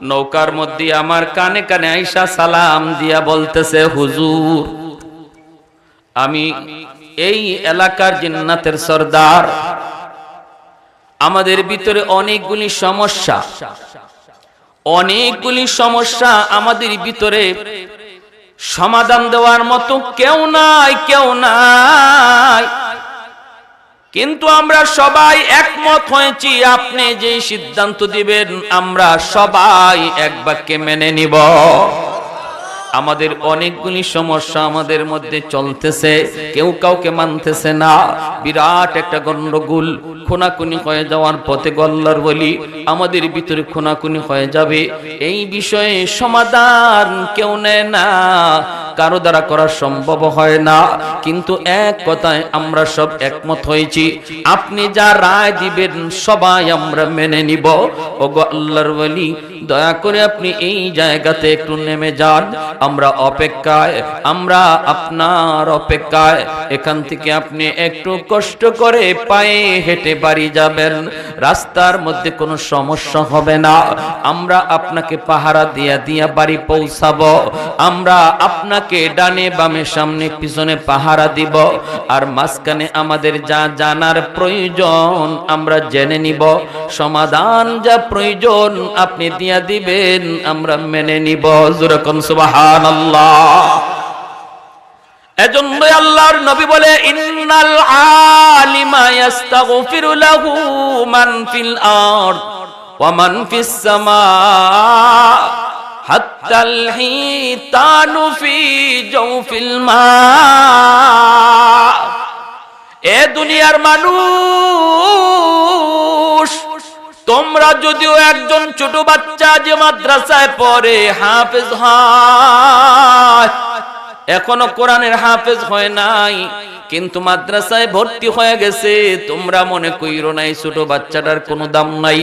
নৌকার মধ্যে আমার কানে কানে আইসা সালাম দিয়া বলতেছে, হুজুর আমি এই এলাকার জিন্নাতের সর্দার, আমাদের ভিতরে অনেকগুলি সমস্যা আমাদের ভিতরে সমাধান দেওয়ার মতো কেউ নাই, কিন্তু আমরা সবাই একমত হয়েছি, আপনি যে সিদ্ধান্ত দিবেন আমরা সবাই এক বাক্যে মেনে নিব। আমাদের অনেকগুলি সমস্যা আমাদের মধ্যে চলতেছে, কেউ কাউকে মানতেছে না, বিরাট একটা গন্ডগোল, খুনাখুনি হয়ে যাওয়ার পথে গল্লার বলি, আমাদের ভিতরে খুনাখুনি হয়ে যাবে, এই বিষয়ে সমাধান কেউ নেয় না, কারো দ্বারা করা সম্ভব হয় না, কিন্তু এক কথায় আমরা সব একমত হয়েছি, আপনি যা রায় দিবেন সবাই আমরা মেনে নিব। ওগো আল্লাহর ওলি, দয়া করে আপনি এই জায়গাতে একটু নেমে যান, আমরা আপনার অপেক্ষায়, এখান থেকে আপনি একটু কষ্ট করে পায়ে হেঁটে বাড়ি যাবেন, রাস্তার মধ্যে কোনো সমস্যা হবে না, আমরা আপনাকে পাহারা দিয়া বাড়ি পৌঁছাবো, আমরা আপনাকে ডানে বামে সামনে পিছনে পাহারা দিব, আর মাঝখানে আমাদের যা জানার প্রয়োজন আমরা জেনে নিব, সমাধান যা প্রয়োজন আপনি দিয়া দিবেন আমরা মেনে নিব। যেরকম সুবহানাল্লাহ। এজন্য আল্লাহর নবী বলে, ইন্নাল আলিমা ইস্তাগফিরু লাহু মান ফিল আরদ ওয়া মান ফিস সামা হাত্তাল হিতানু ফি জাওফিল মা। এ দুনিয়ার মানুষ, তোমরা যদিও একজন ছোট বাচ্চা যে মাদ্রাসায় পড়ে হাফেজ হয়, এখনো কোরআনের হাফেজ হয় নাই, কিন্তু মাদ্রাসায় ভর্তি হয়ে গেছে। তোমরা মনে কইরো না এই ছোট বাচ্চাটার কোনো দাম নাই।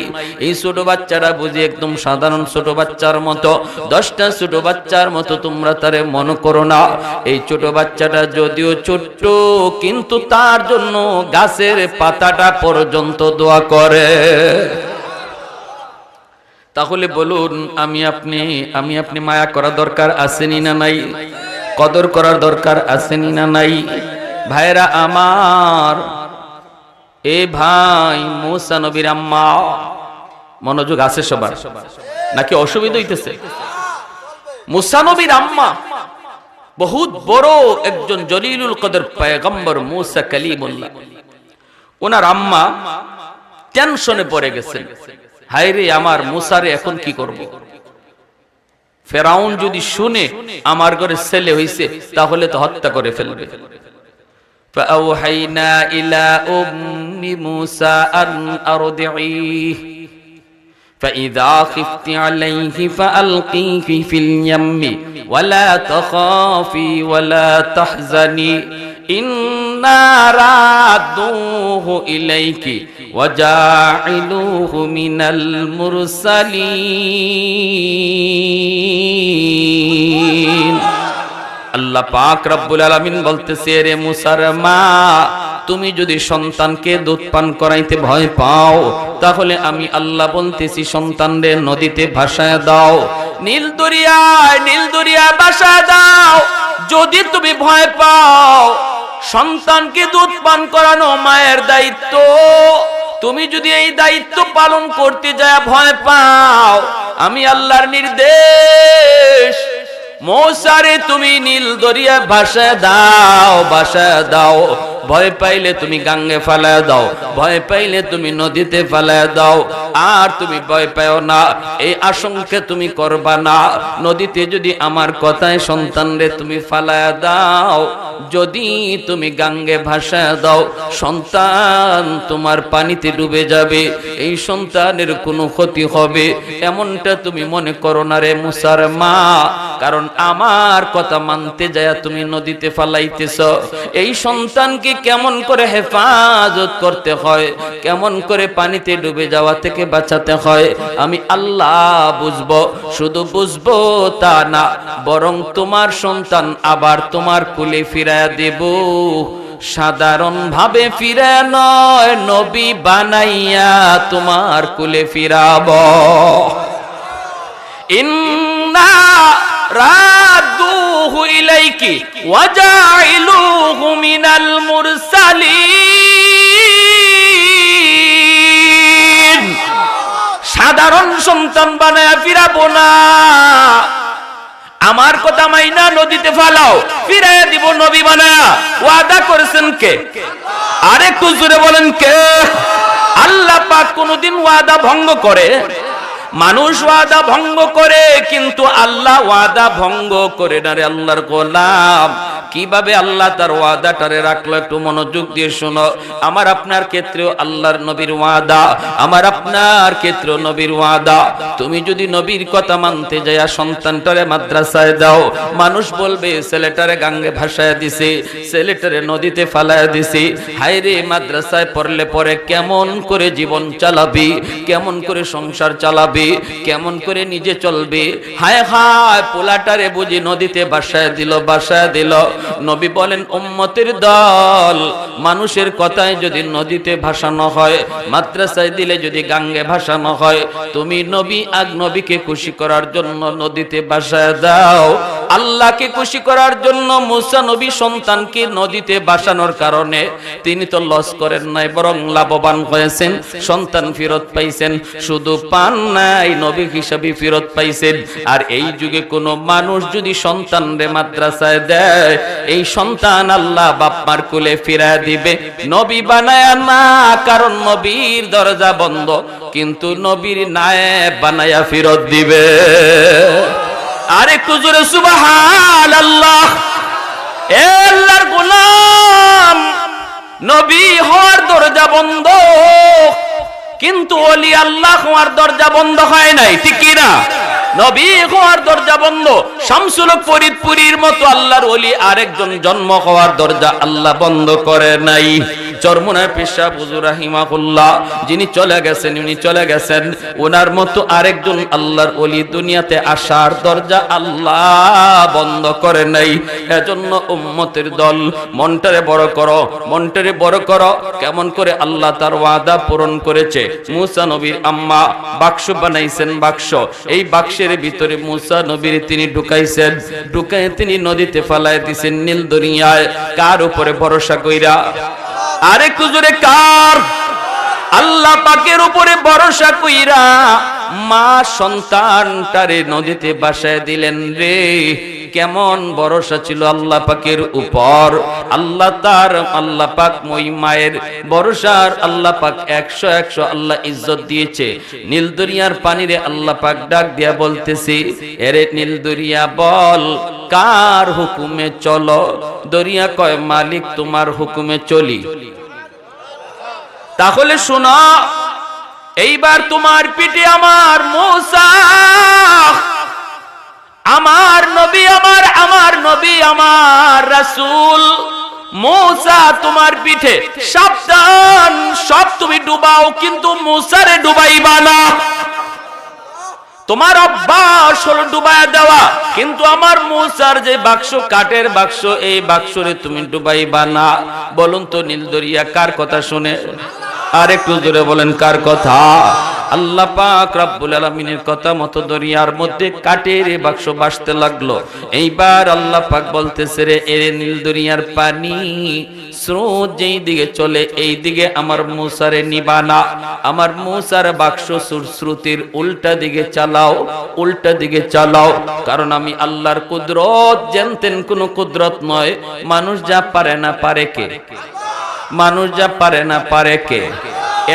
এই ছোট বাচ্চাটা বুঝি একদম সাধারণ ছোট বাচ্চার মতো, 10টা ছোট বাচ্চার মতো তোমরা তারে মনে করো না। এই ছোট বাচ্চাটা যদিও ছোট্ট, কিন্তু তার জন্য গাছের পাতাটা পর্যন্ত দোয়া করে। তাহলে বলুন, আমি আপনি মায়া করা দরকার আসেনি না নাই? কদর করার দরকার আসেনি না নাই? ভাইরা আমার, এ ভাই মুসা নবীর আম্মা, মনোযোগ আছে সবার নাকি অসুবিধা হইতেছে? মুসা নবীর আম্মা বহুত বড় একজন জলিলুল কদর পয়গম্বর মুসা কালিমুল্লাহ। ওনার আম্মা টেনশনে পড়ে গেছেন, হায়রে আমার মুসারে এখন কি করব? ফেরাউন যদি শুনে আমার ঘরে ছেলে হইছে তাহলে তো হত্যা করে ফেলবে। فأوحينا إلى أم موسى أن أرضعيه فإذا خفت عليه فألقيه في اليم ولا تخافي ولا تحزني إنا رادوه إليك وجاعلوه من المرسلين। আল্লাহ পাক রব্বুল আলামিন বলতেছে, রে মুসার মা, তুমি যদি সন্তানকে দুধ পান করাইতে ভয় পাও, তাহলে আমি আল্লাহ বলতেছি সন্তানরে নদীতে ভাসায় দাও, নীল দরিয়ায় ভাসায় দাও। যদি তুমি ভয় পাও, সন্তানকে দুধ পান করানো মায়ের দায়িত্ব, তুমি যদি এই দায়িত্ব পালন করতে যায় ভয় পাও, আমি আল্লাহর নির্দেশ, মৌসারে তুমি নীল দরিয়া ভাসায় দাও। ভয় পাইলে তুমি গাঙ্গে ফালায় দাও, ভয় পাইলে তুমি নদীতে ফালায় দাও। আর তুমি ভয় পাও না, এই আশঙ্কা তুমি করবা না। নদীতে যদি আমার কথায় সন্তানরে তুমি ফালায় দাও, যদি তুমি গাঙ্গে ভাসায় দাও, সন্তান তোমার পানিতে ডুবে যাবে, এই সন্তানের কোনো ক্ষতি হবে এমনটা তুমি মনে করো না রে মুসার মা। কারণ আমার কথা মানতে যায় তুমি নদীতে ফালাইতেছ। এই সন্তানকে কেমন করে হেফাজত করতে হয়, কেমন করে পানিতে ডুবে যাওয়া থেকে বাঁচাতে হয়, আমি আল্লাহ বুঝবো। শুধু বুঝবো তা না, বরং তোমার সন্তান আবার তোমার কুলে ফিরায়া দেব। সাধারণ ভাবে ফিরে নয়, নবী বানাইয়া তোমার কুলে ফিরাব। ইন্না রাদুহু ইলাইকি ওয়া জাইলুহু মিনাল মুরসালিন। সাধারণ সন্তান বানায়া ফিরাবো না, আমার কথা মাইনা নদীতে ফালাও, ফিরাইয়া দিব নবী বানায়া। ওয়াদা করেছেন কে? আরেকটু জোরে বলেন কে? আল্লাহ পাক কোনদিন ওয়াদা ভঙ্গ করে? মানুষ ওয়াদা ভঙ্গ করে, কিন্তু আল্লাহ ওয়াদা ভঙ্গ করে না রে আল্লাহর গোলাম। কিভাবে আল্লাহ তার ওয়াদাটারে রাখলো একটু মনোযোগ দিয়ে শোনো। আমার আপনার ক্ষেত্রেও আল্লাহর নবীর ওয়াদা, আমার আপনার ক্ষেত্রেও নবীর ওয়াদা। তুমি যদি নবীর কথা মানতে যায়া সন্তানটারে মাদ্রাসায় দাও, মানুষ বলবে ছেলেটারে গাঙ্গে ভাসায় দিছে, ছেলেটারে নদীতে ফালায় দিছে। হায় রে, মাদ্রাসায় পড়লে পরে কেমন করে জীবন চালাবি, কেমন করে সংসার চালাবি, কেমন করে নিজে চলবে। হায় হায়, পোলাটারে বুঝি নদীতে ভাসায় দিল। নবী বলেন, উম্মতের দল, মানুষের কথায় যদি নদীতে ভাসানো হয়, মাদ্রাসায় দিলে যদি গাঙ্গে ভাসানো হয়, তুমি নবীকে খুশি করার জন্য নদীতে ভাসায় দাও। আল্লাহকে খুশি করার জন্য মুসা নবী সন্তানকে নদীতে ভাসানোর কারণে তিনি তো লস করেন নাই, বরং লাভবান হয়েছেন, সন্তান ফেরত পাইছেন। শুধু পান নাই, নবী হিসাবে ফেরত পাইছেন। আর এই যুগে কোনো মানুষ যদি সন্তানরে মাদ্রাসায় দেয়, এই সন্তান আল্লাহ বাপমার কুলে ফিরায় দিবে, নবী বানায় না। কারণ নবীর দরজা বন্ধ, কিন্তু নবীর নায়েব বানায়া ফেরত দিবে। আর একটু জোরে সুবহানাল্লাহ। এ আল্লাহর গোলাম, নবী হওয়ার দরজা বন্ধ, কিন্তু ওলি আল্লাহ হওয়ার দরজা বন্ধ হয় নাই, ঠিক কি না? নবী হওয়ার দরজা বন্ধ। শামসুল হক ফরিদপুরীর মতো আল্লাহর ওলি আরেকজন জন্ম হওয়ার দরজা আল্লাহ বন্ধ করে নাই। চরমুনার পেশা হুজুর রাহিমাহুল্লাহ যিনি চলে গেছেন, উনি চলে গেছেন, ওনার মতো আরেকজন আল্লাহর ওলি দুনিয়াতে আসার দরজা আল্লাহ বন্ধ করে নাই। এজন্য উম্মতের দল মনটারে বড় করো, মনটারে বড় করো। কেমন করে আল্লাহ তার ওয়াদা পূরণ করেছে। মুসা নবীর আম্মা বাক্স বানাইছেন, বাক্স, এই বাক্সের ভিতরে মুসা নবীর তিনি ঢুকাইছেন, ঢুকাই তিনি নদীতে ফালায় দিছেন নীল দরিয়ায়। কার উপরে ভরসা কইরা? আরেকটু জোরে কার? আল্লাহ পাকের উপরে ভরসা কইরা মা সন্তানটারে নদীতে ভাসায় দিলেন রে। কেমন ভরসা ছিল আল্লাহ পাকের উপর। আল্লাহ পাক ওই মায়ের ভরসার আল্লাহ পাক 100 আল্লাহ ইজ্জত দিয়েছে। নীল দরিয়ার পানিরে আল্লাহ পাক ডাক দিয়া বলতেছে, এরে নীল দরিয়া বল কার হুকুমে চলো? দরিয়া কয় মালিক তোমার হুকুমে চলি। তাহলে শোনো, এইবার তোমার পিঠে আমার মুসা, আমার নবী, আমার নবী, আমার রাসূল মুসা তোমার পিঠে। সাবধান, সব তুমি ডুবাও কিন্তু মুসারে ডুবাইবা না। তোমার অভ্যাস হলো ডুবাইয়া দেওয়া, কিন্তু আমার মুসার যে বাক্স, কাঠের বাক্স, এই বাক্সরে তুমি ডুবাইবা না। বলুন তো নীল দরিয়া কার কথা শুনে? আর একটু জোরে বলেন কার কথা? আল্লাহ পাক রব্বুল আলামিনের কথা মতো দরিয়ার মধ্যে কাঠের বাক্স ভাসতে লাগলো। এইবার আল্লাহ পাক বলতেছে, রে এরে নীল দরিয়ার পানি স্রোত যেই দিকে চলে এই দিকে আমার মুসারে নিবা না। আমার মুসার বাক্স স্রোতের উল্টা দিকে চালাও, উল্টা দিকে চালাও। কারণ আমি আল্লাহর কুদরত জানতেন কোন কুদরত নয়। মানুষ যা পারে না পারে কে? মানুষ যা পারে না পারে কে?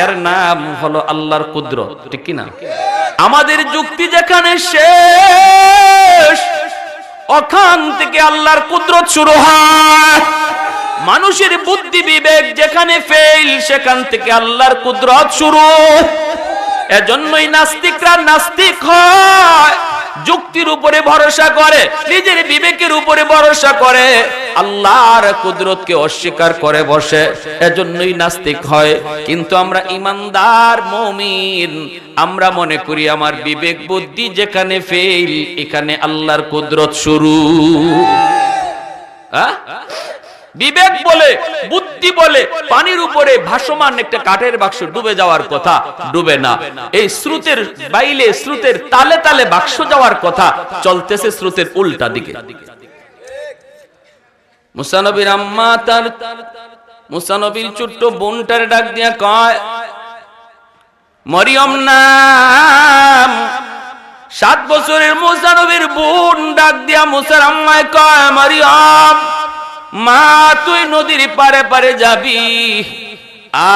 এর নাম হলো আল্লাহর কুদরত, ঠিক কি না? আমাদের যুক্তি যেখানে শেষ, ওখান থেকে আল্লাহর কুদরত শুরু হয়। মানুষের বুদ্ধি বিবেক যেখানে ফেল, সেখান থেকে আল্লাহর কুদরত শুরু। এজন্যই নাস্তিকরা নাস্তিক হয়, যুক্তির উপরে ভরসা করে, নিজের বিবেকের উপরে ভরসা করে, আল্লাহর কুদরতকে অস্বীকার করে বসে। এজন্যই নাস্তিক হয়। কিন্তু আমরা ইমানদার মুমিন, আমরা মনে করি আমার বিবেক বুদ্ধি যেখানে ফেল, এখানে আল্লাহর কুদরত শুরু। বিবেক বলে, বুদ্ধি বলে, পানির উপরে ভাসমান একটা কাঠের বাক্স ডুবে যাওয়ার কথা, ডুবে না। এই স্রোতের বাইলে, স্রোতের তালে তালে বাক্স যাওয়ার কথা, চলতেছে স্রোতের উল্টা দিকে। মুসা নবীর আম্মা তার মুসা নবীর ছোট্ট বোনটার ডাক দিয়া কয়, মরিয়ম নাম। 7 বছরের মুসা নবীর বোন ডাক দিয়া মুসার আম্মায় কয়, মরিয়ম মা তুই নদীর পারে পারে যাবি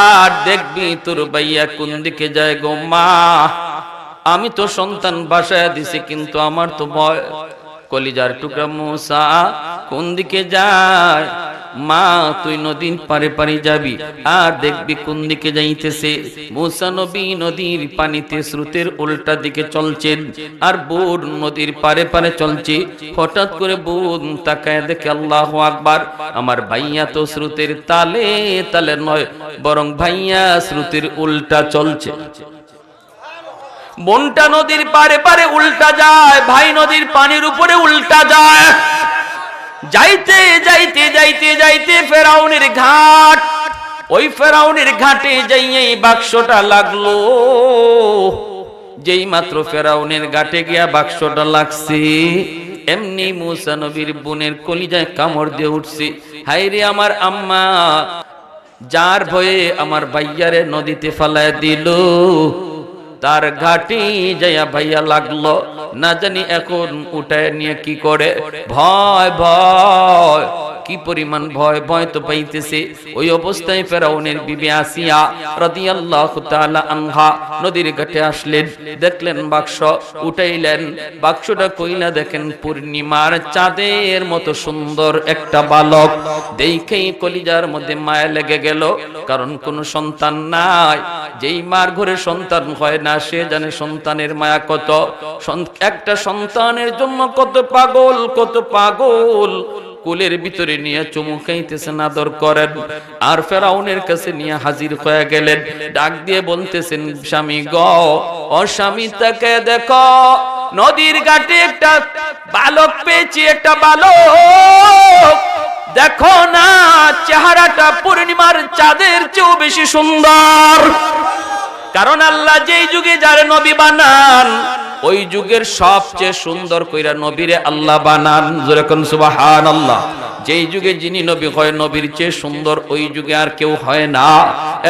আর দেখবি তোর ভাইয়া কোন দিকে যায় গো মা। আমি তো সন্তান বাসায় দিছি, কিন্তু আমার তো ভয়। কলিজার টুকরা মুসা কোন দিকে যায়? মা তুই নদীর পারে পারে যাবি আর দেখবি কোন দিকে যাইতেছে। মুসা নবী নদীর পানিতে স্রোতের উল্টা দিকে চলছেন, আর বোন নদীর পারে পারে চলছে। হঠাৎ করে বোন তাকায় দেখে, আল্লাহু আকবার, আমার ভাইয়া তো স্রোতের তালে তালে নয়, বরং ভাইয়া স্রোতের উল্টা চলছে। বোনটা নদীর পারে পারে উল্টা যায়, ভাই নদীর পানির উপরে উল্টা যায়। যাইতে যাইতে যাইতে যাইতে ফেরাউনের ঘাট, ওই ফেরাউনের ঘাটে যাইয়ে বাক্সটা লাগলো। যেই মাত্র ফেরাউনের ঘাটে গিয়া বাক্সটা লাগছে, এমনি মুসা নবীর বোনের কলিজায় কামড় দিয়ে উঠছে। হায়রে আমার আম্মা, যার ভয়ে আমার ভাইয়ারে নদীতে ফালায় দিল, তার ঘাটি যাইয়া ভাইয়া লাগলো। না জানি এখন উঠায় নিয়ে কি করে। ভয় ভয় কি পরিমাণ ভয়, ভয় তো পাইতেছে। ওই অবস্থায় ফেরাউনের বিবি আসিয়া রাদিয়াল্লাহু তাআলা আনহা নদীর ঘাটে আসলেন, দেখলেন বাক্স, উঠাইলেন। বাক্সটা কইলা দেখেন পূর্ণিমার চাঁদের মতো সুন্দর একটা বালক। দেখেই কলিজার মধ্যে মায়া লেগে গেল, কারণ কোনো সন্তান নাই। যেই মার ঘরে সন্তান হয় না সে জানে সন্তানের মায়া কত। একটা সন্তানের জন্য কত পাগল, কত পাগল। কুলের ভিতরে নিয়ে চুমু খাইতেছেন, আদর করেন। আর ফেরাউনের কাছে নিয়ে হাজির হয়ে গেলেন। ডাক দিয়ে বলতেছেন, স্বামী গো, ও স্বামী, তাকে দেখো, নদীর ঘাটে একটা বালক পেয়েছি, একটা বালক। দেখো না, চেহারাটা পূর্ণিমার চাঁদের চেয়েও বেশি সুন্দর। কারণ আল্লাহ যেই যুগে যার নবী বানান, ওই যুগের সবচেয়ে সুন্দর কইরা নবীরে আল্লাহ বানান। জোরে কোন সুবহানাল্লাহ। যেই যুগে যিনি নবী হয়, নবীর চেয়ে সুন্দর ওই যুগে আর কেউ হয় না।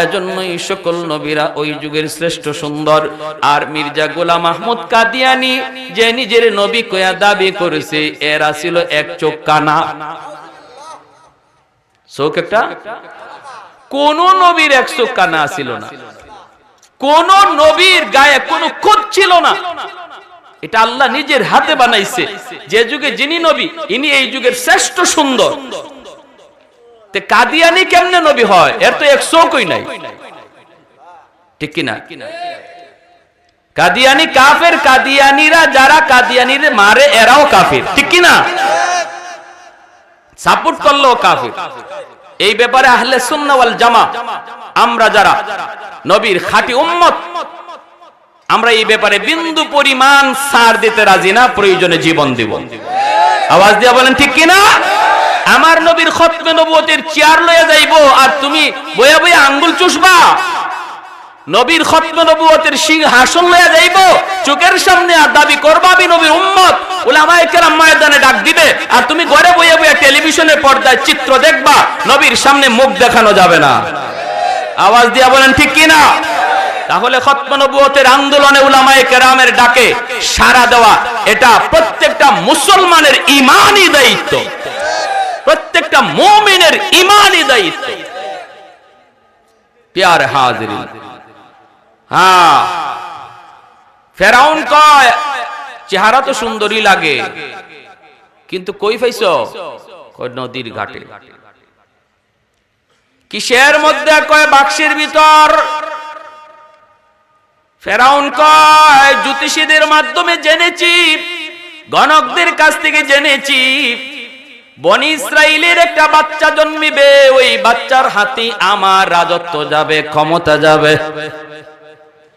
এজন্যই সকল নবীরা ওই যুগের শ্রেষ্ঠ সুন্দর। আর মির্জা গোলাম আহমদ কাদিয়ানী যে নিজের নবী কইয়া দাবি করেছে, এরা ছিল এক চোখ কানা। চোখ একটা, কোন নবীর এক চোখ কানা ছিল না, কোন নবীর গায়ে কোনো খুঁত ছিল না। এটা আল্লাহ নিজের হাতে বানাইছে। যে যুগে যিনি নবী, ইনি এই যুগের শ্রেষ্ঠ সুন্দর। তে কাদিয়ানী কেমনে নবী হয়? এর তো এক চোখই নাই, ঠিক কিনা? কাদিয়ানী কাফের। কাদিয়ানীরা যারা কাদিয়ানীর মারে, এরাও কাফের, ঠিক কিনা? সাপোর্ট করলো কাফের। এই ব্যাপারে আহলে সুন্নাহ ওয়াল জামা, আমরা যারা নবীর খাঁটি উম্মত, আমরা এই ব্যাপারে বিন্দু পরিমাণ ছাড় দিতে রাজি না, প্রয়োজনে জীবন দিব। আওয়াজ দিয়া বলেন ঠিক কিনা? আমার নবীর খতমে নবুয়তের চেয়ার লয়ে যাইবো আর তুমি বইয়া বইয়া আঙ্গুল চুষবা? নবীর খতমে নবুয়তের সিংহাসন লয়ে যাইবো চোখের সামনে আর দাবি করবা আমি নবীর উম্মত? উলামায়ে কেরাম ময়দানে ডাক দিবে আর তুমি ঘরে বইয়া বইয়া টেলিভিশনের পর্দায় চিত্র দেখবা, নবীর সামনে মুখ দেখানো যাবে না। আওয়াজ দিয়া বলেন ঠিক কিনা? তাহলে খতমে নবুয়তের আন্দোলনে উলামায়ে কেরামের ডাকে সাড়া দেওয়া, এটা প্রত্যেকটা মুসলমানের ঈমানি দায়িত্ব, প্রত্যেকটা মুমিনের ঈমানি দায়িত্ব। প্যারে হাজিরিন, হ্যাঁ, ফেরাউন কয় চেহারা তো সুন্দরই লাগে, কিন্তু কই পাইছো? কয় নদীর ঘাটে। কিসের মধ্যে? কয় বাক্সের ভিতর। ফেরাউন কয় জ্যোতিষীদের মাধ্যমে জেনেছি, গণকদের কাছ থেকে জেনেছি, বনি ইসরাইলের একটা বাচ্চা জন্মিবে, ওই বাচ্চার হাতে আমার রাজত্ব যাবে, ক্ষমতা যাবে।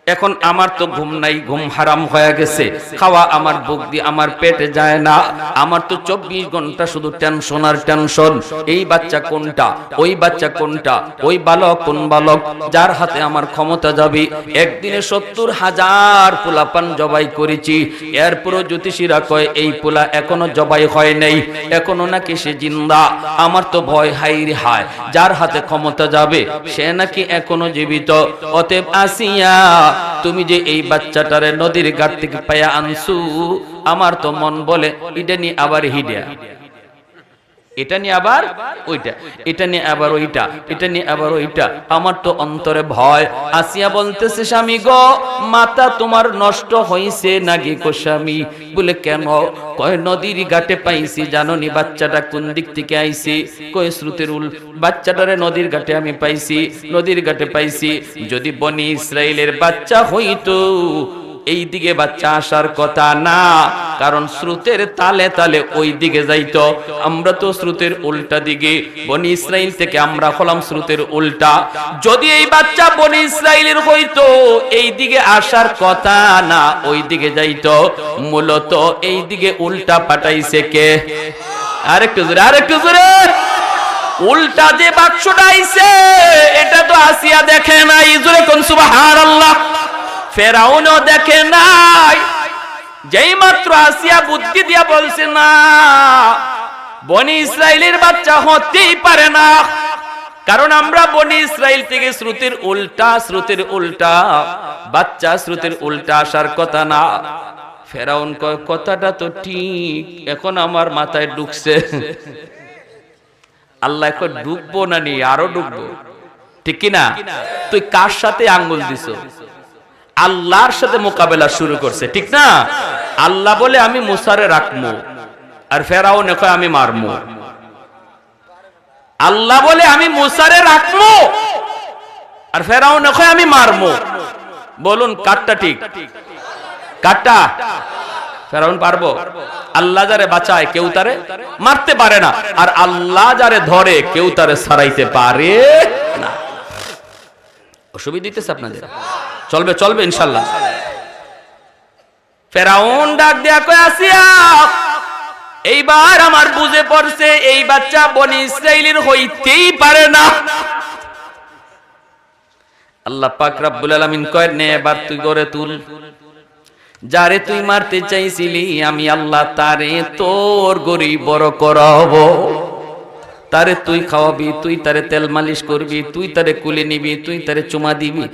এখন আমার তো ঘুম নাই, ঘুম হারাম হয়ে গেছে, খাওয়া আমার বুক দিয়ে আমার পেটে যায় না, আমার তো 24 ঘন্টা শুধু টেনশন আর টেনশন। এই বাচ্চা কোনটা, ওই বাচ্চা কোনটা, ওই বালক কোন বালক যার হাতে আমার ক্ষমতা যাবে। একদিনে 70,000 পোলাপান জবাই করেছি, এরপরও জ্যোতিষীরা কয় এই পোলা এখনো জবাই হয় নাই, এখনো নাকি সে জিন্দা। আমার তো ভয়, হাই রে হায়, যার হাতে ক্ষমতা যাবে সে নাকি এখনো জীবিত। অতএব আসিয়া, তুমি যে এই বাচ্চাটারে নদীর ঘাট থেকে পায়া আনছু, আমার তো মন বলে এটা নিয়ে আবার হিডা, এটা নিয়ে আবার ওইটা, এটা নিয়ে আবার ওইটা, এটা নিয়ে আবার ওইটা। আমার তো অন্তরে ভয়। আসিয়া বলতেছে, স্বামী গো, মাথা তোমার নষ্ট হইছে নাকি গো স্বামী? বলে কেন? কয় নদীর ঘাটে পাইছি, জানোনি বাচ্চাটা কোন দিক থেকে আইছে? কয় স্রোতের বাচ্চাটারে নদীর ঘাটে আমি পাইছি, নদীর ঘাটে পাইছি। যদি বনি ইসরাইলের বাচ্চা হইতো এই দিকে বাচ্চা আসার কথা না, কারণ স্রোতের তালে তালে ওই দিকে যাইতো। আমরা তো স্রোতের উল্টা দিকে, বনি ইসরাইল থেকে আমরা হলাম স্রোতের উল্টা। যদি এই বাচ্চা বনি ইসরাইলের হইতো এই দিকে আসার কথা না, ওই দিকে যাইতো। মূলত এই দিকে উল্টা পাঠাইছে কে? আরেকটু জোরে, আরেকটু জোরে। উল্টা যে বাক্সটা আইছে এটা তো আসিয়া দেখে নাই। জোরে কোন সুবহানাল্লাহ। ফেরাউনও দেখে নাই। যেই মাত্র আসিয়া বুদ্ধি দিয়া বলছে না, বনি ইসরাইলের বাচ্চা হতেই পারে না, কারণ আমরা বনি ইসরাইল থেকে স্রোতের উল্টা, স্রোতের উল্টা বাচ্চা, স্রোতের উল্টা আসার কথা না। ফেরাউন কয় কথাটা তো ঠিক, এখন আমার মাথায় ঢুকছে। আল্লাহ কয় ডুববো না নি, আরো ডুববো, ঠিক কি না? তুই কার সাথে আঙ্গুল দিছো? আল্লাহর সাথে মোকাবেলা শুরু করছে, ঠিক না? আল্লাহ বলে আমি মুসারে রাখবো, আর ফেরাউন কয় আমি মারবো। আল্লাহ বলে আমি মুসারে রাখবো, আর ফেরাউন কয় আমি মারবো। বলুন কারটা ঠিক? কারটা? ফেরাউন পারবো? আল্লাহ যারে বাঁচায় কেউ তারে মারতে পারে না, আর আল্লাহ যারে ধরে কেউ তারে ছাড়াইতে পারে না। অসুবিধা দিতেছে আপনাদের? চলবে চলবে ইনশাআল্লাহ। ফেরাউন ডাক দেয়া কয় আসিয়া, এইবার আমার বুঝে পড়ছে এই বাচ্চা বনি ইসরাইলের হইতেই পারে না। আল্লাহ পাক রব্বুল আলামিন কয় নে এবার তুই গড়ে তুল, যারে তুই মারতে চাইছিলি আমি আল্লাহ তারে তোর গরি বড় করাবো। তারে তুই খাওয়াবি, তুই তারে তেল মালিশ করবি, তুই তারে কুলে নিবি, তুই তারে চুমা দিবি।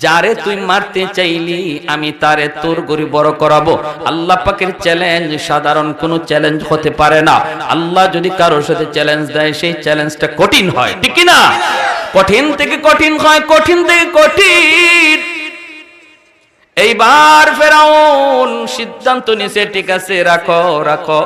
যারে তুই মারতে চাইলি আমি তারে তোর গরি বড় করাবো। আল্লাহ পাকের চ্যালেঞ্জ সাধারণ কোনো চ্যালেঞ্জ হতে পারে না। আল্লাহ যদি কারোর সাথে চ্যালেঞ্জ দেয় সেই চ্যালেঞ্জটা কঠিন হয়, ঠিক কি না? কঠিন থেকে কঠিন হয়, কঠিন থেকে কঠিন। এইবার ফেরাউন সিদ্ধান্ত নিছে, ঠিক আছে রাখো রাখো।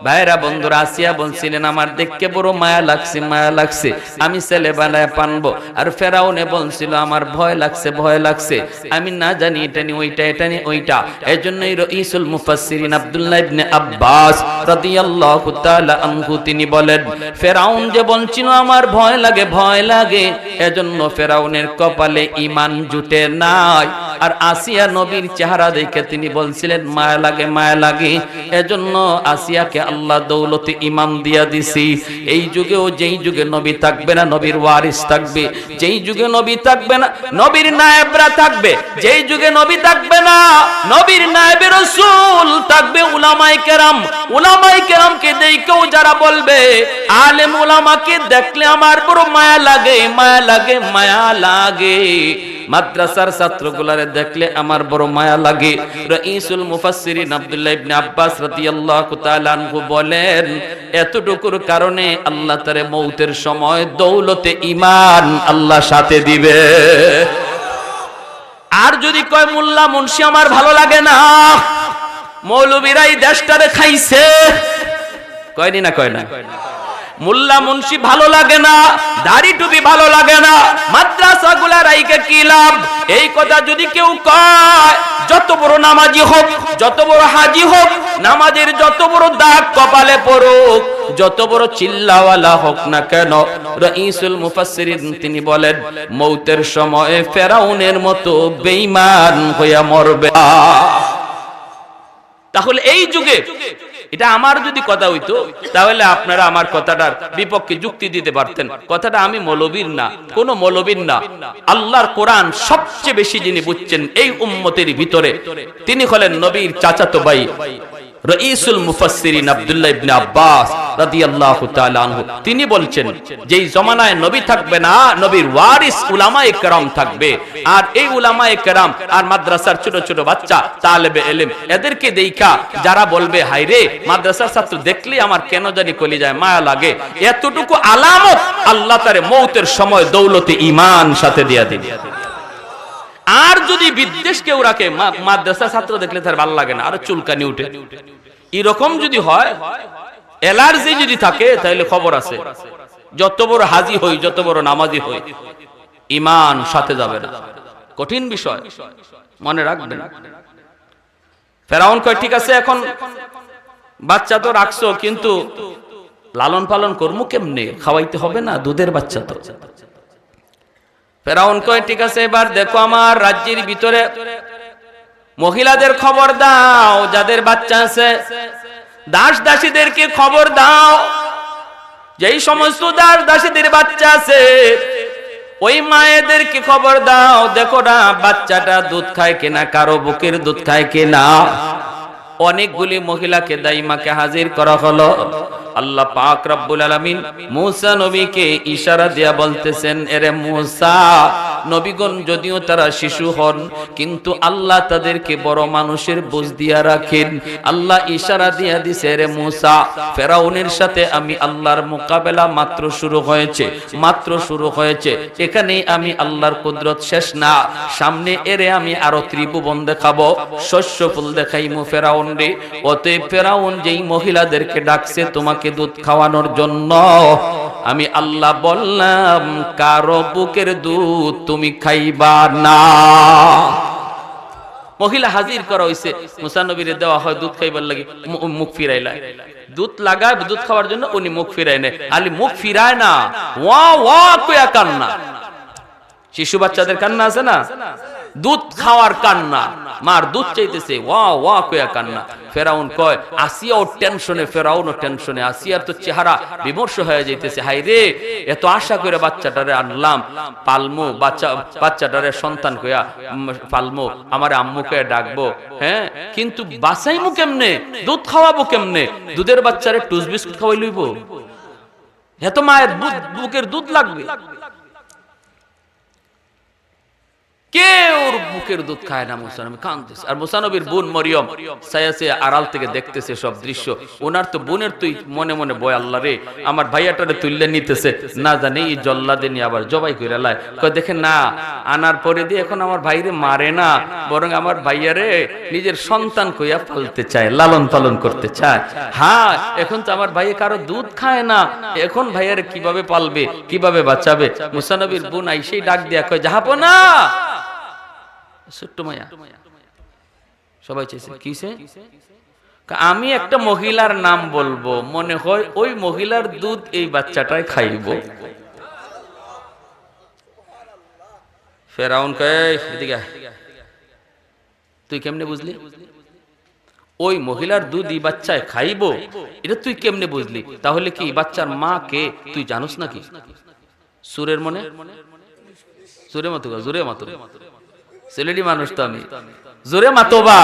ভাইরা বন্ধুরা, আসিয়া বলছিলেন আমার দেখকে বড় মায়া লাগছে, মায়া লাগছে, আমি ছেলে বানায় পানবো। আর ফেরাউনে বলছিল আমার ভয় লাগছে, ভয় লাগছে, আমি না জানি এটা নি ওইটা, এটা নি ওইটা। এজন্যই রাইসুল মুফাসসিরিন আব্দুল্লাহ ইবনে আব্বাস রাদিয়াল্লাহু তাআলা আনহু তিনি বলেন ফেরাউন যে বলছিল আমার ভয় লাগে, ভয় লাগে, এজন্য ফেরাউনের কপালে ঈমান জুটে নাই। আর আসিয়া নবীর চেহারা দেখে তিনি বলছিলেন মায়া লাগে, মায়া লাগে, এজন্য আসিয়াকে আল্লাহ দৌলতে ঈমান দিয়া দিছি। এই যুগেও যেই যুগে নবী থাকবে না নবীর ওয়ারিস থাকবে, যেই যুগে নবী থাকবে না নবীর নায়েবরা থাকবে, যেই যুগে নবী থাকবে না নবীর নায়েবে রাসূল থাকবে উলামায়ে কেরাম। উলামায়ে কেরামকে দেখেও যারা বলবে আলেম উলামাকে দেখলে আমার বড় মায়া লাগে, মায়া লাগে, মায়া লাগে, মাদ্রাসার ছাত্রগুলারে দেখলে আমার বড় মায়া লাগে। রাইসুল মুফাসসিরিন আব্দুল্লাহ ইবনে আব্বাস রাদিয়াল্লাহু তাআলা আনহু বলেন এতটুকুর কারণে আল্লাহ তারে মৌতের সময় দৌলতে ঈমান আল্লাহ সাথে দিবে। আর যদি কয় মোল্লা মুন্সি আমার ভালো লাগে না, মৌলবীরাই দেশটারে খাইছে, কয়নি না? কয় না? মোল্লা মুন্সি ভালো লাগে না, দাড়ি টুপি ভালো লাগে না, মাদ্রাসা গুলা রাইকে কি লাভ? এই কথা যদি কেউ কয়, যত বড় নামাজি হোক, যত বড় হাজি হোক, নামাজের যত বড় দাগ কপালে পড়ুক, যত বড় চিল্লাওয়ালা হোক না কেন, রাইসুল মুফাসসিরিন তিনি বলেন মৌতের সময় ফেরাউনের মতো বেঈমান হইয়া মরবে। তাহলে এই যুগে এটা আমার যদি কথা হইতো তাহলে আপনারা আমার কথাটার বিপক্ষে যুক্তি দিতে পারতেন। কথাটা আমি মৌলবীর না, কোন মৌলবীর না, আল্লাহর কোরআন সবচেয়ে বেশি যিনি বুঝছেন এই উম্মতের ভিতরে তিনি হলেন নবীর চাচাতো ভাই রাইসুল মুফাসসিরিন আব্দুল্লাহ ইবনে আব্বাস রাদিয়াল্লাহু তাআলা আনহু। তিনি বলছেন যেই জমানায় নবী থাকবে না নবীর ওয়ারিস উলামায়ে কেরাম থাকবে। আর এই উলামায়ে কেরাম আর মাদ্রাসার ছোট ছোট বাচ্চা তালেবে ইলম এদেরকে দেখা যারা বলবে হায় রে মাদ্রাসার ছাত্র দেখলে আমার কেন জানি কলিজায় মায়া লাগে, এতটুকু আলামত আল্লাহ তারে মৌতের সময় দৌলতে ঈমান সাথে দিয়া দিবে। আর যদি বিদ্বেষ কেউ রাখে, মাদ্রাসা ছাত্র দেখলে তার ভালো লাগে না, আর চুলকানি উঠে, এরকম যদি হয়, অ্যালার্জি যদি থাকে, তাহলে খবর আছে যত বড় হাজি হই, যত বড় নামাজি হই, ঈমান সাথে যাবে না। কঠিন বিষয়, মনে রাখবেন। ফেরাউন কয় ঠিক আছে এখন বাচ্চা তো রাখছো, কিন্তু লালন পালন করবো কেমনে? খাওয়াইতে হবে না, দুধের বাচ্চা তো। ফেরাউন কয় ঠিক আছে এবার দেখো আমার রাজ্যের ভিতরে মহিলাদের খবর দাও, যাদের বাচ্চা আছে, দাস দাসীদেরকে খবর দাও, যেই সমস্ত দাস দাসীদের বাচ্চা আছে ওই মায়েদেরকে খবর দাও, দেখো না বাচ্চাটা দুধ খায় কিনা, কারো বুকের দুধ খায় কিনা। অনেকগুলি মহিলাকে দাইমাকে হাজির করা হলো। আল্লাহ পাক রব্বুল আলামিন মুসা নবীকে ইশারা দিয়া বলতেছেন এরে মুসা নবীগণ যদিও তারা শিশু হন, কিন্তু আল্লাহ তাদেরকে বড় মানুষের বুঝ দিয়া রাখেন। আল্লাহ ইশারা দিয়া দিছে, রে মুসা, ফেরাউনের সাথে আমি আল্লাহর মোকাবেলা মাত্র শুরু হয়েছে, মাত্র শুরু হয়েছে। এখানেই আমি আল্লাহর কুদরত শেষ না, সামনে এরে আমি আরো ত্রিভুবন দেখাবো, শস্য ফুল দেখাইমু ফেরাউন রে। অতএব ফেরাউন যেই মহিলাদেরকে ডাকছে তোমাকে দুধ খাওয়ানোর জন্য, আমি আল্লাহ বললাম কারো বুকের দুধ তুমি খাইবা না। মহিলা হাজির করা হইছে, মুসা নবীরে দেওয়া হয় দুধ খাইবার লাগি, মুখ ফিরাইলা, দুধ লাগায় দুধ খাওয়ার জন্য, উনি মুখ ফিরায় নেয়। আলী মুখ ফিরায় না, ওয়া ওয়া কইয়া কান্না, শিশু বাচ্চাদের কান্না আছে না, দুধ খাওয়ার কান্না, মার দুধ চাইতেছে, ওয়া ওয়া কইয়া কান্না। ফেরাউন কয়, আসিয়াও টেনশনে, ফেরাউনও টেনশনে, আসিয়ার তো চেহারা বিমর্ষ হয়ে যাইতেছে, হাই রে এত আশা করে বাচ্চাটারে আনলাম, পালমু বাচ্চাটারে সন্তান কইয়া পালমু, আমার আম্মু কইয়া ডাকবো, হ্যাঁ, কিন্তু বাঁচাইমু কেমনে, দুধ খাওয়াবো কেমনে, দুধের বাচ্চারে টুস বিস্কুট খাওয়াই লইব, এত মায়ের বুকের দুধ লাগবে। কেউর বুকের দুধ খায় না। মুসা নবী কাঁদতেছে, আর মুসা নবীর বোন মরিয়ম সায়াসে আড়াল থেকে দেখতেছে সব দৃশ্য। ওনার তো বোনের তুই মনে মনে বয়, আল্লাহ রে আমার ভাইয়াটারে তুললে নিতেছে, না জানি এই জল্লাদে নিয়ে আবার জবাই করে লাই। কয় দেখে না, আনার পরে দিয়ে এখন আমার ভাইরে মারে না, বরং আমার ভাইয়ারে নিজের সন্তান কইয়া পালতে চায়, লালন পালন করতে চায়। হ্যাঁ, এখন তো আমার ভাইয়ে কারো দুধ খায় না, এখন ভাইয়ারে কিভাবে পালবে, কিভাবে বাঁচাবে। মুসা নবীর বোন আইসেই ডাক দিয়া কয়, জাহাপনা, ছোট্ট মায়া, সবাই চাইছে কিসে, আমি একটা মহিলার নাম বলবো, মনে হয় ওই মহিলার দুধ এই বাচ্চাটাই খাইব। ফেরাউন কয়, এদিকে তুই কেমনে বুঝলি ওই মহিলার দুধ এই বাচ্চায় খাইব, এটা তুই কেমনে বুঝলি? তাহলে কি বাচ্চার মা কে তুই জানোস নাকি? সুরের মনে সুরে মতো, জোরে মতো, ছেলেটি মানুষ তো আমি, জোরে মাতোবা,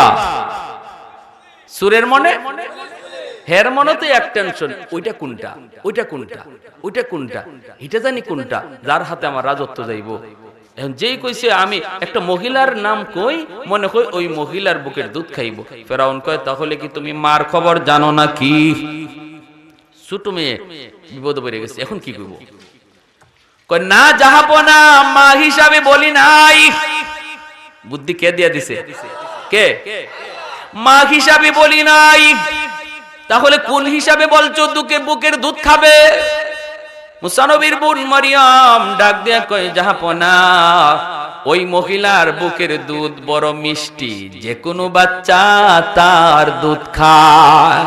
সুরের মনে, হের মনে তো এক টেনশন, ওইটা কোনটা, ওইটা কোনটা, ওইটা কোনটা, এটা জানি কোনটা, যার হাতে আমার রাজত্ব যাইব। এখন যেই কইছে আমি একটা মহিলার নাম কই, মনে কই ওই মহিলার বুকের দুধ খাইব। ফেরাউন কয়, তাহলে কি তুমি মার খবর জানো না কি? ছোট মেয়ে বিপদ পড়ে গেছে, এখন কি করব? কয় না জাহাপনা, মা হিসাবে বলি নাই। বুদ্ধি কে দিয়া দিছে? কে? মা হিসাবে বলি নাই। তাহলে কোন হিসাবে বলছো বুকের দুধ খাবে? মুসা নবীর বোন মরিয়ম ডাক দিয়া কয়, জাহাপনা, ওই মহিলার বুকের দুধ বড় মিষ্টি, যে কোনো বাচ্চা তার দুধ খায়,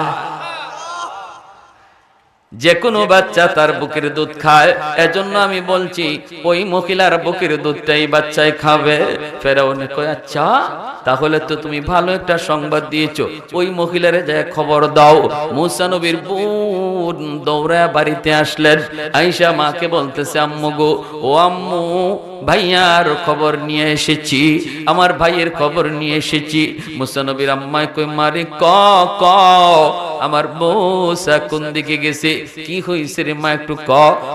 যে কোনো বাচ্চা তার বুকের দুধ খায়, এজন্য আমি বলছি ওই মহিলার বুকের দুধটাই বাচ্চায় খাবে। ফেরাউন কয়, আচ্ছা তাহলে তো তুমি ভালো একটা সংবাদ দিয়েছো, ওই মহিলারে যায় খবর দাও। মুসা নবীর বোন দৌড়া বাড়িতে আসলেন, আয়েশা মাকে বলতেছে, আম্মু গো, ও আম্মু, ভাইয়ার খবর নিয়ে এসেছি, আমার ভাইয়ের খবর নিয়ে এসেছি। মুসা নবীর আম্মায় কই, মারে ক ক, আমার মুসা কোন দিকে গেছে, কি হইছে রে মা, একটু ক।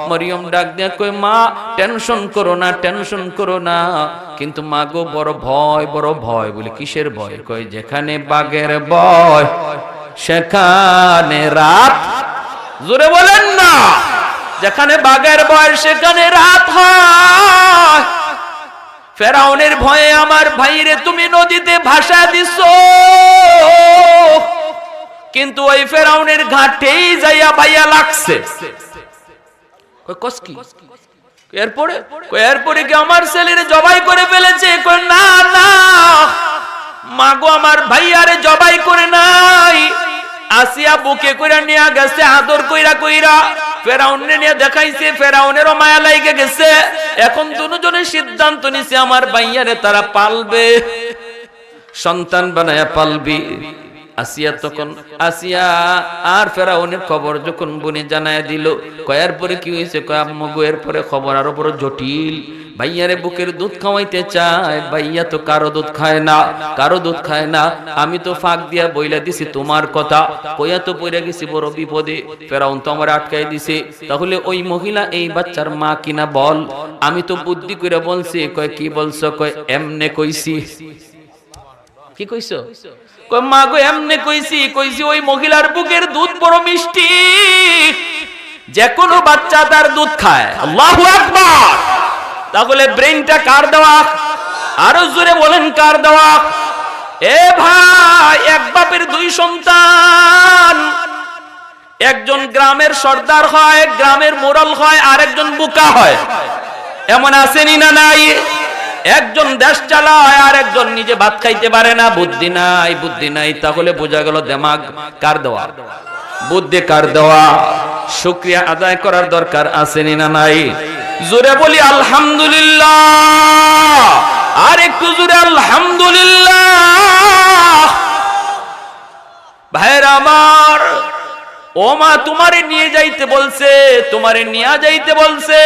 মরিয়ম ডাক দিয়া কই, মা টেনশন করো না, টেনশন করো না, কিন্তু মা গো বড় ভয়, বড় ভয়। বলে কিসের ভয়? কই, যেখানে বাঘের ভয় সেখানে রাত, জোরে বলেন না, যেখানে বাঘের ভয় সেখানে রাত হয়। ফেরাউনের ভয়ে আমার ভাইরে তুমি নদীতে ভাসা দিছো, কিন্তু ওই ফেরাউনের ঘাটেই যাইয়া বাইয়া লাগছে। এরপরে কি আমার ছেলের জবাই করে ফেলেছে? না না মাগো, আমার ভাইয়ারে জবাই করে নাই, আসিয়া বুকে কইরা নিয়ে গেছে, আদর কইরা কইরা ফেরাউনে নিয়ে দেখাইছে, ফেরাউনেরও মায়া লাগে গেছে। এখন দুজনে সিদ্ধান্ত নিছে আমার ভাইয়ারে তারা পালবে, সন্তান বানায়া পালবি। আসিয়া তখন আসিয়া আর ফেরাউনের খবর যখন বনে জানায় দিল, কয়ার পরে কি হয়েছে? কয়, আম্মু গো, এর পরে খবর আরো বড় জটিল। ভাইয়ারে বুকের দুধ খাওয়াইতে চায়, ভাইয়া তো কারো দুধ খায় না, কারো দুধ খায় না। আমি তো ফাঁক দিয়া বইলা দিছি তোমার কথা, কইয়া তো পড়ে গেছি বড় বিপদে, ফেরাউন তো আমার আটকাই দিছে। তাহলে ওই মহিলা এই বাচ্চার মা কিনা বল। আমি তো বুদ্ধি করে বলছি। কয় কি বলছো? কয় এমনে কইছি। কি কইছো? কয় মা গো এমনে কইছি। কইছি ওই মহিলার বুকের দুধ বড় মিষ্টি, যে কোনো বাচ্চা তার দুধ খায়। আল্লাহু আকবার। তাহলে ব্রেনটা কার দেওয়া? আরো জোরে বলেন কার দেওয়া? এ ভাই, এক বাপের দুই সন্তান, একজন গ্রামের সর্দার হয়, গ্রামের মোড়ল হয়, আর একজন বোকা হয়। এমন আসেনি না নাই? একজন দেশ চালায় আর একজন নিজে ভাত খাইতে পারে না। বুদ্ধি নাই, বুদ্ধি নাই। তাহলে বোঝা গেল দেমাগ কার দেওয়া? বুদ্ধি কার দেওয়া? শুকরিয়া আদায় করার দরকার আসেনি না নাই? জোরে বলি আলহামদুলিল্লাহ। আর একটু জোরে আলহামদুলিল্লাহ। ভাইরা আমার, ও মা তোমারে নিয়ে যাইতে বলছে, তোমারে নিয়ে যাইতে বলছে।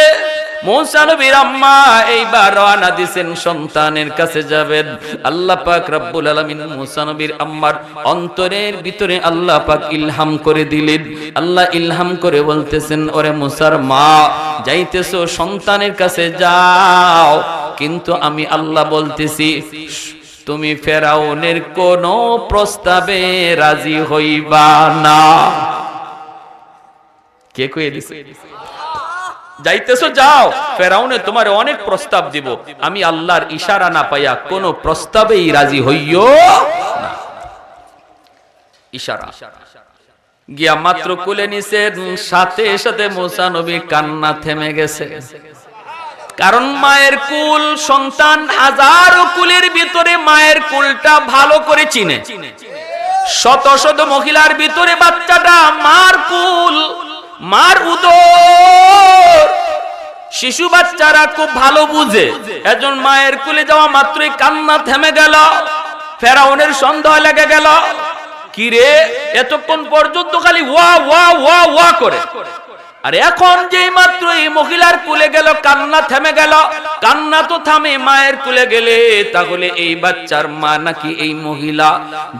মুসা নবীর আম্মা এইবার রওনা দিয়েছেন, সন্তানের কাছে যাবেন। আল্লাহ পাক রব্বুল আলামিন মুসা নবীর আম্মার অন্তরের ভিতরে আল্লাহ পাক ইলহাম করে দিলেন। আল্লাহ ইলহাম করে বলতেছেন, ওরে মুসার মা, যাইতেছো সন্তানের কাছে যাও, কিন্তু আমি আল্লাহ বলতেছি তুমি ফেরাউনের কোন প্রস্তাবে রাজি হইবা না। কে কইয়ে দিছে? যাইতেছো যাও, ফেরাউনে তোমার অনেক প্রস্তাব দিব, আমি আল্লাহর ইশারা না পাইয়া কোন প্রস্তাবেই রাজি হইও না। ইশারা গিয়া মাত্র কুলে নিছেন, সাথে সাথে মুসা নবী কান্না থেমে গেছে। কারণ মায়ের কুল, সন্তান হাজারো কুলের ভিতরে মায়ের কুলটা ভালো করে চিনে। শত শত মহিলার ভিতরে বাচ্চাটা মার কুল, মার উদর, শিশু বাচ্চারা খুব ভালো বুঝে। একজন মায়ের কুলে যাওয়া মাত্রই কান্না থেমে গেল। ফেরাউনের সন্দেহ লেগে গেল, কি রে এতক্ষণ পর্যন্ত খালি ওয়া ওয়া ওয়া ওয়া করে, আর এখন যেই মাত্র এই মহিলার কুলে গেল কান্না থেমে গেল। কান্না তো থামে মায়ের কুলে গেলে, তাহলে এই বাচ্চার মা নাকি এই মহিলা?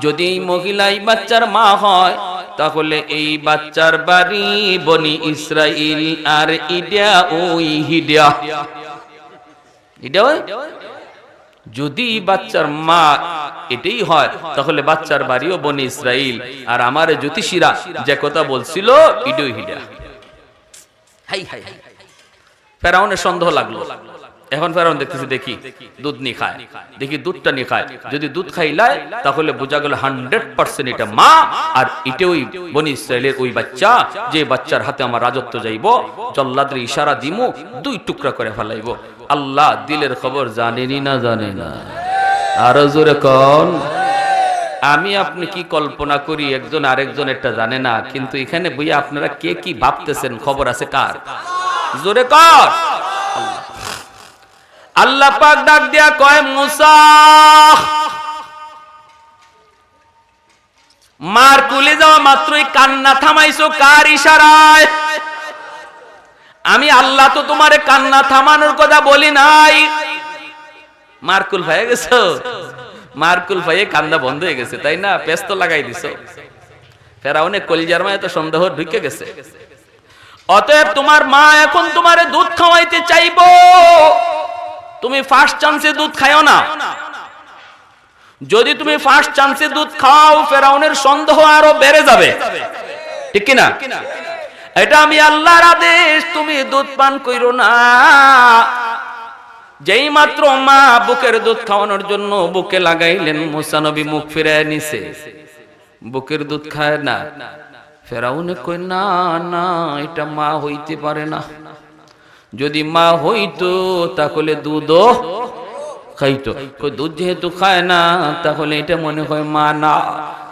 যদি এই মহিলা এই বাচ্চার মা হয়, তাহলে এই বাচ্চার বাড়ি বনি ইসরাইল, আর ইডা ওই হিডা। যদি বাচ্চার মা এটাই হয়, তাহলে বাচ্চার বাড়িও বনি ইসরাইল, আর আমার জ্যোতিষীরা যে কথা বলছিল ইডো হিডা। ফেরাউনের সন্দেহ লাগলো। এখন ফেরাউন দেখতেছে, দেখি দুধ নি খায়, দেখি দুধটা নি খায়। যদি দুধ খাইলায়, তাহলে বোঝা গেল 100% এটা মা, আর এটা ওই বনি ইসরাইলের ওই বাচ্চা, যে বাচ্চার হাতে আমার রাজত্ব যাইব। জল্লাদের ইশারা দিমু, দুই টুকরা করে ফেলাইব। আল্লাহ দিলের খবর জানেনি না জানে না? আরো জোরে কোন। আমি আপনি কি কল্পনা করি, একজন আরেকজন এটা জানে না, কিন্তু এখানে বইয়া আপনারা কে কি ভাবতেছেন খবর আছে কার? জোরে কর। আল্লাহ পাক ডাক দিয়া কয়, মুসা মার কুলে যাওয়া মাত্রই কান্না থামাইছো কার ইশারায়? আমি আল্লাহ তো তোমারে কান্না থামানোর কথা বলি নাই। মারকুল হয়ে গেছো, মারকুল ভাইয়ে কান্দা বন্ধ হয়ে গেছে, তাই না? পেস্ত লাগাই দিছো। ফেরাউনে কলিজার মায়ে তো সন্দেহ ঢুকে গেছে। অতএব তোমার মা এখন তোমারে দুধ খাওয়াইতে চাইবো, তুমি ফার্স্ট চান্সে দুধ খাও না। যদি তুমি ফার্স্ট চান্সে দুধ খাও, ফেরাউনের সন্দেহ আরো বেড়ে যাবে, ঠিক কিনা? এটা আমি আল্লাহর আদেশ, তুমি দুধ পান কইরো না। যেই মাত্র মা বুকের দুধ খাওয়ানোর জন্য বুকে লাগাইলেন, মুসা নবী মুখ ফিরায় নিছে, বুকের দুধ খায় না। ফেরাউনে কই, না না, এটা মা হইতে পারে না। যদি মা হইতো তাহলে দুধও খাইতো। কই দুধ যেহেতু খায় না, তাহলে এটা মনে হয় মা না।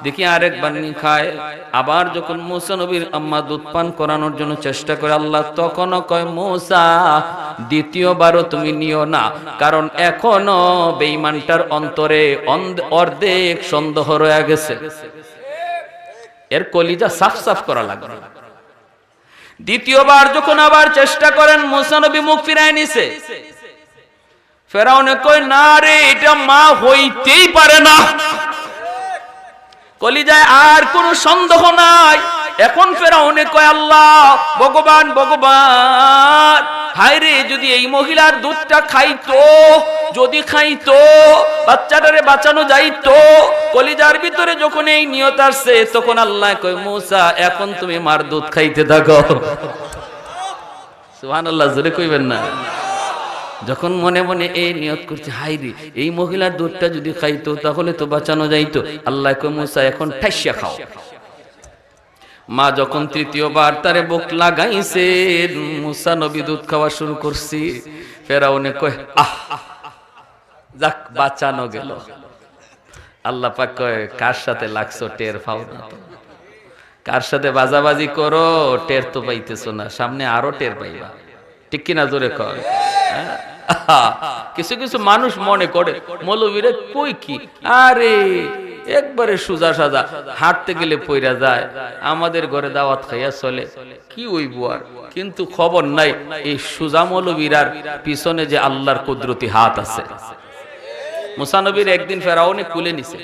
দেখি আরেকবার নি খায়। আবার যখন মুসা নবীর আম্মা দুধ পান করানোর জন্য চেষ্টা করে, আল্লাহ তখনও কয়, মুসা দ্বিতীয়বারও তুমি নিও না, কারণ এখনো বেঈমানটার অন্তরে অর্ধেক সন্দেহ রয়ে গেছে। এর কলিজা সাফ সাফ করা লাগবে। দ্বিতীয়বার যখন আবার চেষ্টা করেন, মুসা নবী মুখ ফিরায় নিছে। ফেরাউনে কয় না রে, এটা মা হইতেই পারে না। কলিজায় আর কোনো সন্দেহ নাই। এখন ফেরাউনে কয় আল্লাহ, ভগবান ভগবান, হায় রে, যদি এই মহিলার দুধটা খাইতো, যদি খাইতো বাচ্চাটারে বাঁচানো যাইতো। কলিজার ভিতরে যখন এই নিয়ত আসছে, তখন আল্লাহ কয় মূসা, এখন তুমি মার দুধ খাইতে থাকো। সুবহানাল্লাহ, জোরে কইবেন না? যখন মনে মনে এই নিয়ত করছে, হায় রে, এই মহিলার দুধটা যদি খাইতো তাহলে তো বাঁচানো যাইতো, আল্লাহ কয় মূসা এখন ঠাইসা খাও। মা যখন তৃতীয়বার তারে বুক লাগাইছে, মূসা নবী দুধ খাওয়া শুরু করছি। ফেরাউনে কয় আহ, যাক, বাঁচানো গেল। আল্লাহ পাক কয় কার সাথে লাগছো টের পাও না তো? কার সাথে বাজাবাজি করো টের তো পাইতেছো না, সামনে আরো টের পাইবা। ঠিক কিনা, জোরে কয়। কিছু কিছু মানুষ মনে করে মৌলবীরা কই কি, আরে একবারে সুজা সাজা, হাঁটতে গেলে পইরা যায়, আমাদের ঘরে দাওয়াত খাইয়া চলে, কি হইব আর। কিন্তু খবর নাই এই সুজা মৌলবীরার পিছনে যে আল্লাহর কুদরতি হাত আছে। মুসা নবীর একদিন ফেরাউনে কুলে নিছে,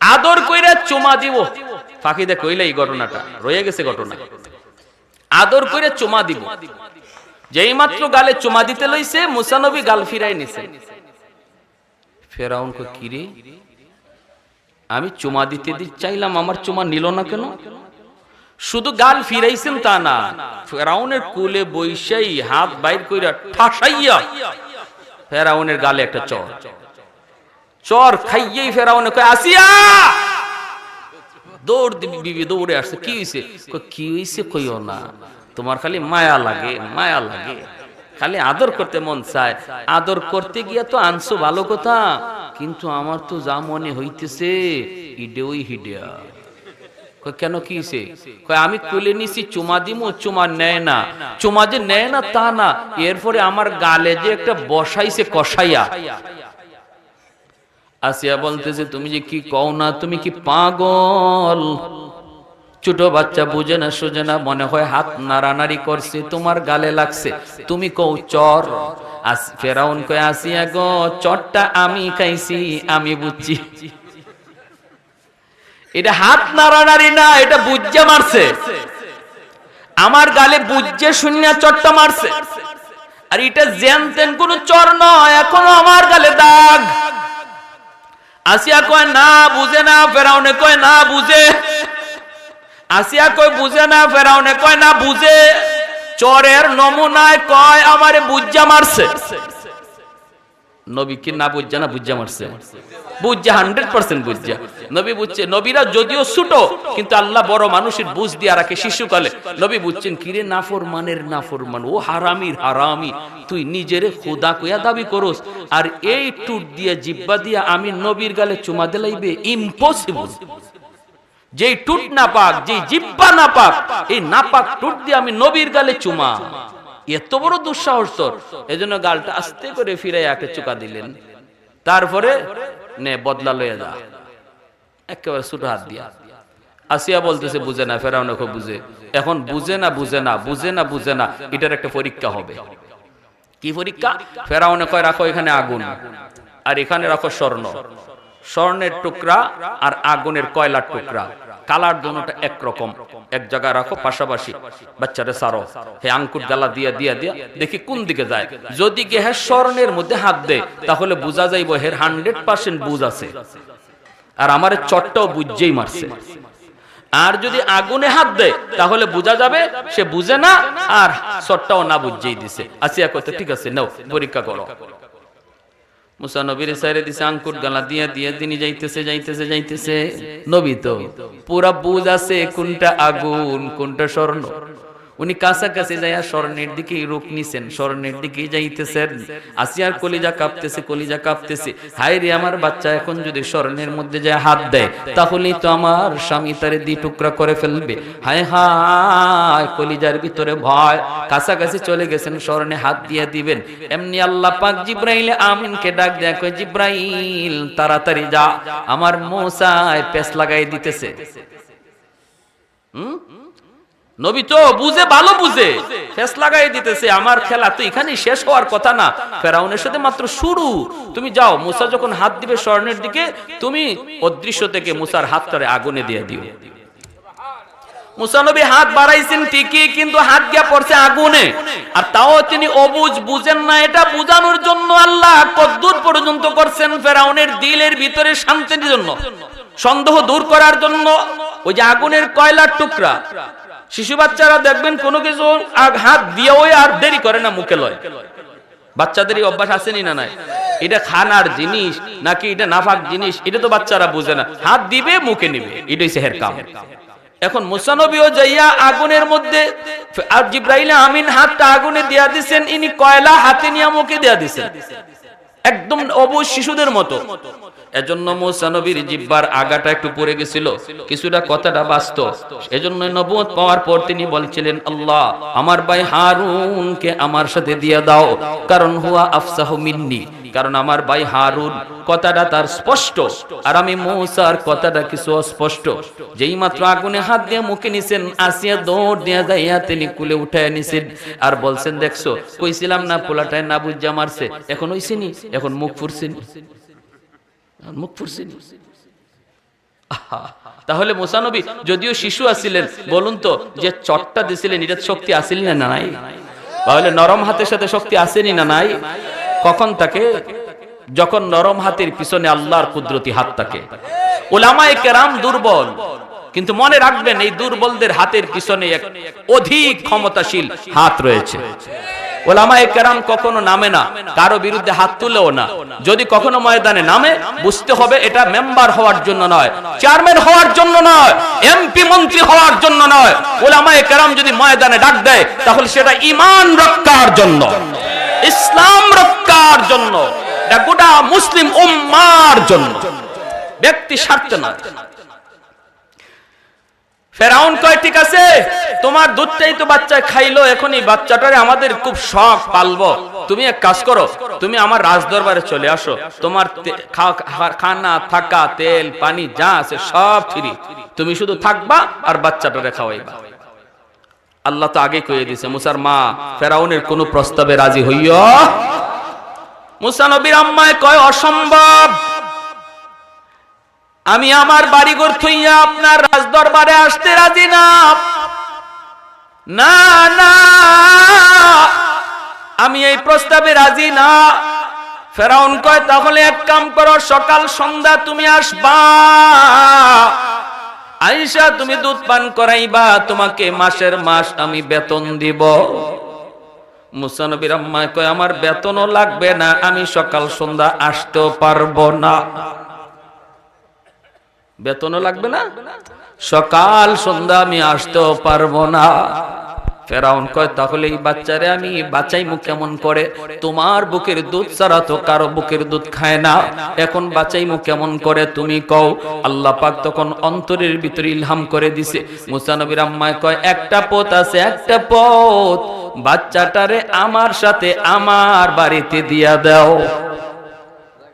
আদর কইরা চুমা দিব। ফাঁকিদে কইলে এই ঘটনাটা রয়ে গেছে ঘটনা। আদর করে চুমা দিব, যেই মাত্র গালে চুমা দিতে লইছে, মুসা নবী গাল ফিরাই নিছে। ফেরাউন কই, কিরে, আমি চুমা দিতে চাইলাম, আমার চুমা নিল না কেন? শুধু গাল ফিরাইছেন তা না, ফেরাউনের কুলে বইসাই হাত বাইর কইরা ঠাসাইয়া ফেরাউনের গালে একটা চর খাইয়েই ফেরাউনে কয় আসিয়া, দৌড় দিবি। বিবি দৌড়ে আসছে, কি হইছে? কি হইছে কইও না, তোমার খালি মায়া লাগে, মায়া লাগে, খালি আদর করতে মন চায়। আদর করতে গিয়া তো আনছো ভালো কথা, কিন্তু আমার তো যা মনে হইতেছে ইডেওই হিডিয়া। কেন, কি হইছে? আমি তুলে নিছি, চুমা দিমু, চুমা নেয় না। চুমা যে নেয় না তা না, এরপরে আমার গালে যে একটা বসাইছে কষাইয়া। আসিয়া বলতেছে, তুমি যে কি কও না, তুমি কি পাগল? ছোট বাচ্চা বুঝে না সোজে না, মনে হয় হাত নাড়ানাড়ি করছে, তোমার গালে লাগছে, তুমি কও চর। ফেরাউন কয় আসিয়া গো, চরটা আমি খাইছি, আমি বুঝছি। এটা হাত নাড়ানাড়ি না, এটা বুঝে মারছে, আমার গালে বুঝে শূন্য চরটা মারছে। আর এটা জেন তেন কোন চর নয়, এখনো আমার গালে দাগ। আসিয়া কয় না, বুঝে না। ফেরাউনে কয় না, বুঝে। আসিয়া কয় বুঝে না, ফেরাউনে কয় না, বুঝে। চরের নমুনায় কয় আমারে বুঝা মারছে। নবী কি না বুঝা, না বুঝা মারছে? বুঝা, 100% বুঝা। নবী বুঝছে। নবীরা যদিও ছোট, কিন্তু আল্লাহ বড় মানুষের বুঝ দিয়া রাখে শিশুকালে। নবী বুঝছেন, কিরে নাফরমানের নাফরমান, ও হারামির হারামি, তুই নিজেরে খোদা কইয়া দাবি করস, আর এই টুট দিয়া জিব্বা দিয়া আমি নবীর গালে চুমা দিলাইবে? ইম্পসিবল। যেই টুট না পাক, যেই জিব্বা না পাক, এই না পাক টুট দিয়ে আমি নবীর গালে চুমা, এত বড় দুঃসাহস তোর! এজন্য গালটা আস্তে করে ফিরে একে চুকা দিলেন। তারপরে নে বদলা লয়ে যা, একেবারে ছোট হাত দিয়া। আসিয়া বলতেছে বুঝে না। ফেরাউন খুব বুঝে। এখন বুঝে না, বুঝে না, বুঝে না, বুঝে না, এটার একটা পরীক্ষা হবে। কি পরীক্ষা? ফেরাউন কয় রাখো এখানে আগুন, আর এখানে রাখো স্বর্ণ। স্বর্ণের টুকরা আর আগুনের কয়লার টুকরা, কালার দুটোটা একরকম, এক জায়গায় রাখো পাশাপাশি। বাচ্চারে সারো, হে আঙ্কুর গালা দিয়া দিয়া দিয়া দেখি কোন দিকে যায়। যদি কে হ্যাঁ স্বর্ণের মধ্যে হাত দেয়, তাহলে বোঝা যাইব হের 100% বুঝ আছে, আর আমার চটটাও বুঝেই মারছে। আর যদি আগুনে হাত দেয়, তাহলে বোঝা যাবে সে বুঝে না, আর চটটাও না বুঝেই দিছে। আসিয়া কইতে ঠিক আছে, নাও পরীক্ষা করো। মুসা নবীর সাইরে দিছে, আঙ্কুর গালা দিয়া দিয়া তিনি যাইতেছে যাইতেছে যাইতেছে। নবী তো পুরা বুঝ আছে কোনটা আগুন কোনটা স্বর্ণ। উনি কাছাকাছি যাইয়া স্বর্ণের দিকে রূপ নিছেন, স্বর্ণের দিকে যাইতেছেন। আসিয়ার কলিজা কাঁপতেছে, কলিজা কাঁপতেছে। হায় রে, আমার বাচ্চা এখন যদি স্বর্ণের মধ্যে যায় হাত দেয়, তাহলেই তো আমার স্বামী তারে দ্বি টুকরা করে ফেলবে। হায় হায়, কলিজার ভিতরে ভয়। কাছাকাছি চলে গেছেন, স্বর্ণে হাত দিয়ে দিবেন। এমনি আল্লাহ পাক জিব্রাইল আমিনকে ডাক দেয়া কয়, জিব্রাইল তাড়াতাড়ি যা, আমার মূসায় পেছ লাগাই দিতেছে। নবী তো বুঝে, ভালো বুঝে, ফেস লাগাই দিতেছে আমার খেলা তো এখানে শেষ হওয়ার কথা না, ফেরাউনের সাথে মাত্র শুরু। তুমি যাও, মুসা যখন হাত দিবে স্বর্ণের দিকে, তুমি অদৃশ্য থেকে মুসার হাতটারে আগুনে দিয়ে দিও। মুসা নবী হাত বাড়াইছেন ঠিকই, কিন্তু হাত গিয়া পড়ছে আগুনে। আর তাও তিনি অবুঝ, বুঝেন না। এটা বুঝানোর জন্য আল্লাহ কদ্দুর পর্যন্ত করছেন, ফেরাউনের দিলের ভিতরে শান্তির জন্য, সন্দেহ দূর করার জন্য। ওই যে আগুনের কয়লার টুকরা, শিশু বাচ্চারা দেখবেন কোনো কিছু হাত দিয়েও আর দেরি করে না, মুখে লয়। বাচ্চাদেরই অভ্যাস আসেনি না নাই? এটা খানার জিনিস নাকি এটা নাফাক জিনিস, এটা তো বাচ্চারা বুঝে না, হাত দিবে মুখে নিবে, এটাই সেহের কাম। এখন মুসা নবীও যাইয়া আগুনের মধ্যে, আর জিবরাইল আমিন হাতটা আগুনে দিয়া দিছেন, ইনি কয়লা হাতে নিয়ে মুখে দিয়া দিছেন, একদম অবুঝ শিশুদের মতো। এজন্য মুসা নবীর জিহ্বার আগাটা একটু পড়ে গেছিল, কিছুটা কথাটা বাস্তব। এজন্য নবুয়ত পাওয়ার পর তিনি বলছিলেন, আল্লাহ আমার ভাই হারুনকে আমার সাথে দিয়ে দাও, কারণ হুয়া আফসাহু মিন্নি, কারণ আমার ভাই হারুন কথাটা তার স্পষ্ট, আর আমি মুসার কথাটা কিছু অস্পষ্ট। যেই মাত্র আগুনে হাত দিয়ে মুখে নিছেন, আসিয়া দৌড় দিয়া যাইয়া তিনি কুলে উঠায় নিছেন, আর বলছেন, দেখছো কইছিলাম না পোলাটায় না বুঝা মারছে, এখন হইছেনি, এখন মুখ ফুরছেন, মুখ ফুরছেন। তাহলে মুসা নবী যদিও শিশু আছিলেন, বলুন তো যে চটটা দিছিলেন, এটা শক্তি আসিল না নাই? তাহলে নরম হাতের সাথে শক্তি আসেনি না নাই? কখন থাকে? যখন নরম হাতের পিছনে আল্লাহর কুদরতি হাত থাকে। উলামায়ে কেরাম দুর্বল, কিন্তু মনে রাখবেন এই দুর্বলদের হাতের পিছনে এক অধিক ক্ষমতাশীল হাত রয়েছে। উলামায়ে কেরাম কখনো নামে না, কারো বিরুদ্ধে হাত তুলেও না। যদি কখনো ময়দানে নামে, বুঝতে হবে এটা মেম্বার হওয়ার জন্য নয়, চেয়ারম্যান হওয়ার জন্য নয়, এমপি মন্ত্রী হওয়ার জন্য নয়। উলামায়ে কেরাম যদি ময়দানে ডাক দেয়, তাহলে সেটা ঈমান রক্ষার জন্য, ইসলাম রক্ষার জন্য, এটা গোটা মুসলিম উম্মার জন্য, ব্যক্তি স্বার্থ না। ফেরাউন কয়, ঠিক আছে, তোমার দুধটাই তো বাচ্চা খাইলো, এখনই বাচ্চাটারে আমাদের খুব শখ পালবো। তুমি এক কাজ করো, তুমি আমার রাজদরবারে চলে আসো, তোমার খানা থাকা তেল পানি যা আছে সব ফ্রি, তুমি শুধু থাকবা আর বাচ্চাটারে খাওয়াইবা। আল্লাহ তো আগে কয়ে দিছে, মুসার মা ফেরাউনের কোন প্রস্তাবে রাজি হইও। মুসা নবীর আম্মায় কয়, অসম্ভব, আমি আমার বাড়িঘর থইয়া আপনার রাজদরবারে আসতে রাজি না, না না, আমি এই প্রস্তাবে রাজি না। ফেরাউন কয়, তাহলে এক কাম করো, সকাল সন্ধ্যা তুমি আসবা, আয়েশা তুমি দুধ পান করাইবা, তোমাকে মাসের মাস আমি বেতন দিব। মুসা নবীর আম্মা কয়, আমার বেতনও লাগবে না, আমি সকাল সন্ধ্যা আসতেও পারবো না। বেতনও লাগবে না, সকাল সন্ধ্যা আমি আসতেও পারবো না। ফেরাউন কয়, তাহলে এই বাচ্চারে আমি বাঁচাইমু কেমন করে? তোমার বুকের দুধ ছাড়া তো কারো বুকের দুধ খায় না, এখন বাঁচাইমু কেমন করে তুমি কও। আল্লাহ পাক তখন অন্তরের ভিতরে ইলহাম করে দিছে। মুসা নবীর আম্মা কয়, একটা পথ আছে, একটা পথ, বাচ্চাটারে আমার সাথে আমার বাড়িতে দিয়া দাও।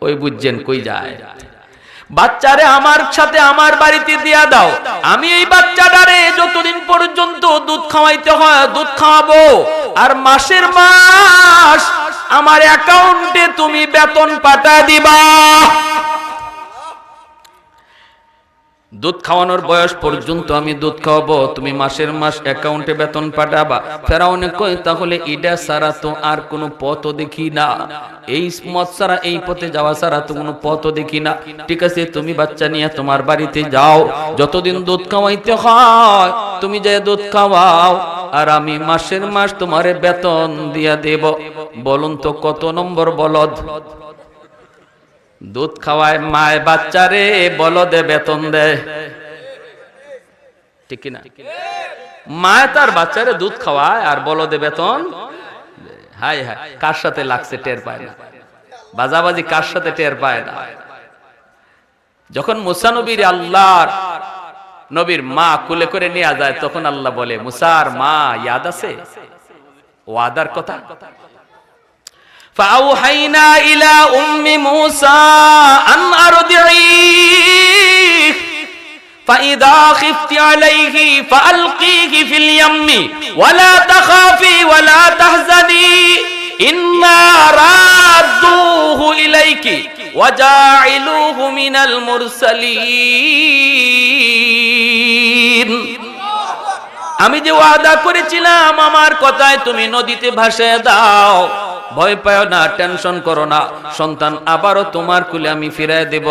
ওই বুঝছেন কই যায়? বাচ্চারে আমার সাথে আমার বাড়িতে দিয়া দাও, আমি এই বাচ্চাটারে যতদিন পর্যন্ত দুধ খাওয়াইতে হয় দুধ খাওয়াবো, আর মাসের মাস আমার অ্যাকাউন্টে তুমি বেতন পাঠায় দিবা। দুধ খাওয়ানোর বয়স পর্যন্ত আমি দুধ খাওয়াবো, তুমি মাসের মাস অ্যাকাউন্টে বেতন পাঠাবা। ফেরাউনে কয়, তাহলে এটা ছাড়া তো আর কোনো পথও দেখি না, এই মত ছাড়া, এই পথে যাওয়া ছাড়া তো কোনো পথও দেখি না। ঠিক আছে, তুমি বাচ্চা নিয়ে তোমার বাড়িতে যাও, যতদিন দুধ খাওয়াইতে হয় তুমি যে দুধ খাওয়াও, আর আমি মাসের মাস তোমারে বেতন দিয়া দেব। বলুন তো কত নম্বর বলদ? দুধ খাওয়ায় মায় বাচ্চারে, বলদে বেতন দেয়, ঠিক না? মায় তার বাচ্চারে দুধ খাওয়ায় আর বলদে বেতন। হাই হাই, কার সাথে লাগছে টের পায় না, বাজাবাজি কার সাথে টের পায় না। যখন মুসা নবীর আল্লাহর নবীর মা কুলে করে নিয়ে যায়, তখন আল্লাহ বলে, মুসার মা ইয়াদ আছে ওয়াদার কথা? فأوحينا إلى أم موسى أن أرضعيه فإذا خفت عليه فألقيه في اليم ولا تخافي ولا تحزني إنا رادوه إليك وجاعلوه من المرسلين আমি যে ওয়াদা করেছিলাম আমার কথায় তুমি নদীতে ভাসিয়ে দাও, ভয় পাও না, টেনশন করো না, সন্তান আবারও তোমার কুলে আমি ফিরায় দেব।